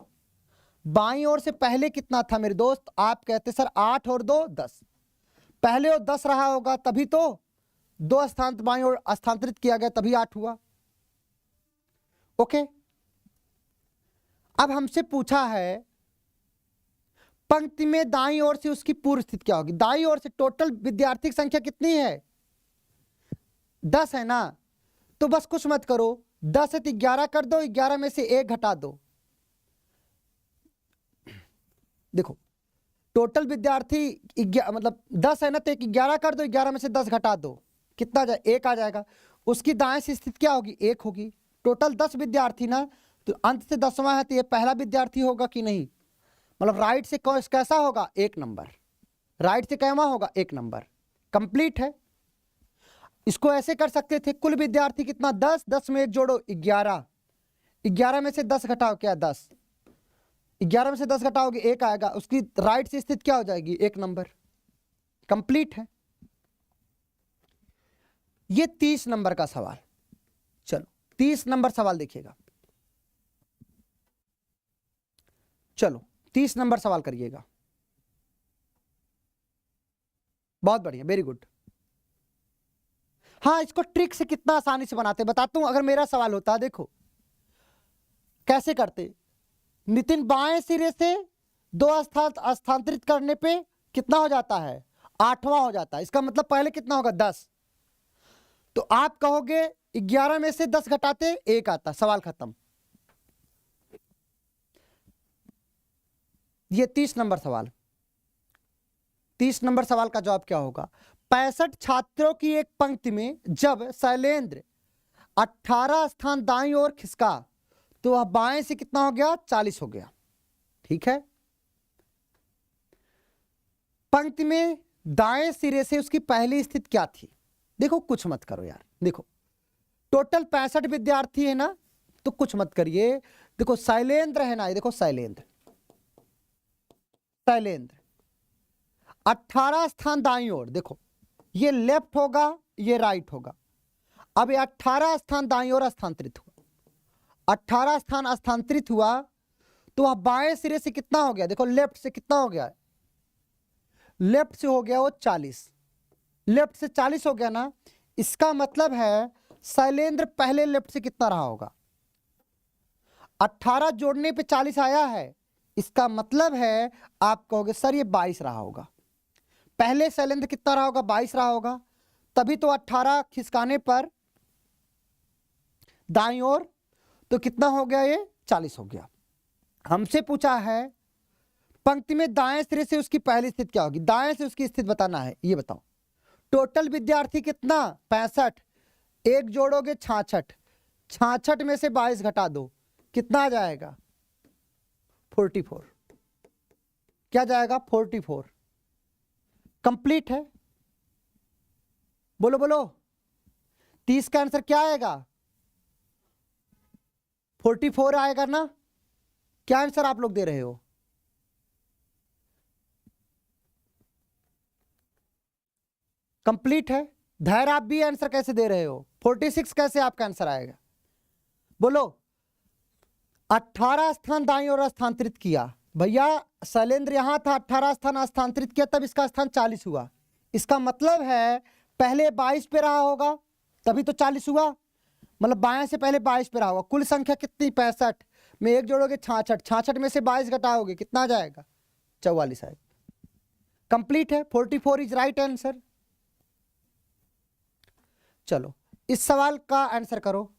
बाईं ओर से पहले कितना था मेरे दोस्त, आप कहते सर 8 और 2 10, पहले वो 10 रहा होगा, तभी तो 2 स्थान बाईं ओर स्थानांतरित किया गया, तभी 8 हुआ। ओके, अब हमसे पूछा है पंक्ति में दाईं ओर से उसकी पूर्व स्थिति क्या होगी। दाईं ओर से टोटल विद्यार्थी की संख्या कितनी है, 10 है ना, तो बस कुछ मत करो, 10 है तो 11 कर दो, 11 में से 1 घटा दो। देखो टोटल विद्यार्थी मतलब 10 है ना, तो 11 कर दो, 11 में से 10 घटा दो, कितना जाए, 1 आ जाएगा। उसकी दाएं से स्थिति क्या होगी, 1 होगी। टोटल 10 विद्यार्थी ना, तो अंत से 10वां है, तो ये पहला विद्यार्थी होगा कि नहीं, मतलब राइट से कैसा होगा, 1 नंबर, राइट से कैसा होगा, 1 नंबर। कंप्लीट है। इसको ऐसे कर सकते थे, कुल विद्यार्थी कितना 10, 10 में 1 जोड़ो 11, 11 में से 10 घटाओ क्या 10, 11 में से 10 घटाओगे 1 आएगा, उसकी राइट से स्थिति क्या हो जाएगी, 1 नंबर। कंप्लीट है। ये 30 नंबर का सवाल। चलो 30 नंबर सवाल देखिएगा, चलो 30 नंबर सवाल करिएगा। बहुत बढ़िया, वेरी गुड। हाँ, इसको ट्रिक से कितना आसानी से बनाते बताता हूं। अगर मेरा सवाल होता, देखो कैसे करते, नितिन बाएं सिरे से 2 स्थानांतरित करने पे कितना हो जाता है, 8वां हो जाता है। इसका मतलब पहले कितना होगा, 10, तो आप कहोगे 11 में से 10 घटाते 1 आता, सवाल खत्म। ये 30 नंबर सवाल। 30 नंबर सवाल का जवाब क्या होगा, 65 छात्रों की एक पंक्ति में जब शैलेंद्र 18 स्थान दाईं ओर खिसका तो वह बाएं से कितना हो गया, 40 हो गया। ठीक है, पंक्ति में दाएं सिरे से उसकी पहली स्थिति क्या थी। देखो कुछ मत करो यार, देखो टोटल 65 विद्यार्थी है ना, तो कुछ मत करिए। देखो शैलेंद्र है ना, ये देखो शैलेंद्र 18 स्थान दाईं ओर, देखो ये लेफ्ट होगा, ये राइट होगा। अब ये 18 स्थान दाईं ओर स्थानांतरित हुआ, 18 स्थान स्थानांतरित हुआ तो वह बाएं सिरे से कितना हो गया, देखो लेफ्ट से कितना हो गया, लेफ्ट से हो गया वो 40, लेफ्ट से 40 हो गया ना। इसका मतलब है शैलेंद्र पहले लेफ्ट से कितना रहा होगा, 18 जोड़ने पे 40 आया है। इसका मतलब है आप कहोगे सर ये 22 रहा होगा। पहले शैलेंद्र कितना रहा होगा, 22 रहा होगा, तभी तो 18 खिसकाने पर दाईं ओर तो कितना हो गया, ये 40 हो गया। हमसे पूछा है पंक्ति में दाएं सिरे से उसकी पहली स्थिति क्या होगी, दाएं से उसकी स्थिति बताना है। ये बताओ टोटल विद्यार्थी कितना, 65, 1 जोड़ोगे 66, 66 में से 22 घटा दो, कितना आ जाएगा, 44। क्या जाएगा, 44। कंप्लीट है। बोलो बोलो, 30 का आंसर क्या आएगा, 44 आएगा ना। क्या आंसर आप लोग दे रहे हो, कंप्लीट है। धैर्य आप भी आंसर कैसे दे रहे हो, 46 कैसे आपका आंसर आएगा, बोलो। 18 स्थान दाईं ओर स्थानांतरित किया, भैया शैलेंद्र यहां था, 18 स्थान स्थानांतरित किया, तब इसका स्थान 40 हुआ। इसका मतलब है पहले 22 पे रहा होगा, तभी तो 40 हुआ, मतलब बाएं से पहले 22 पे रहा होगा। कुल संख्या कितनी, 65 में 1 जोड़ोगे 66, 66 में से 22 घटाओगे कितना आ जाएगा, 44 आएगा। कंप्लीट है, 44 इज राइट आंसर। चलो इस सवाल का आंसर करो।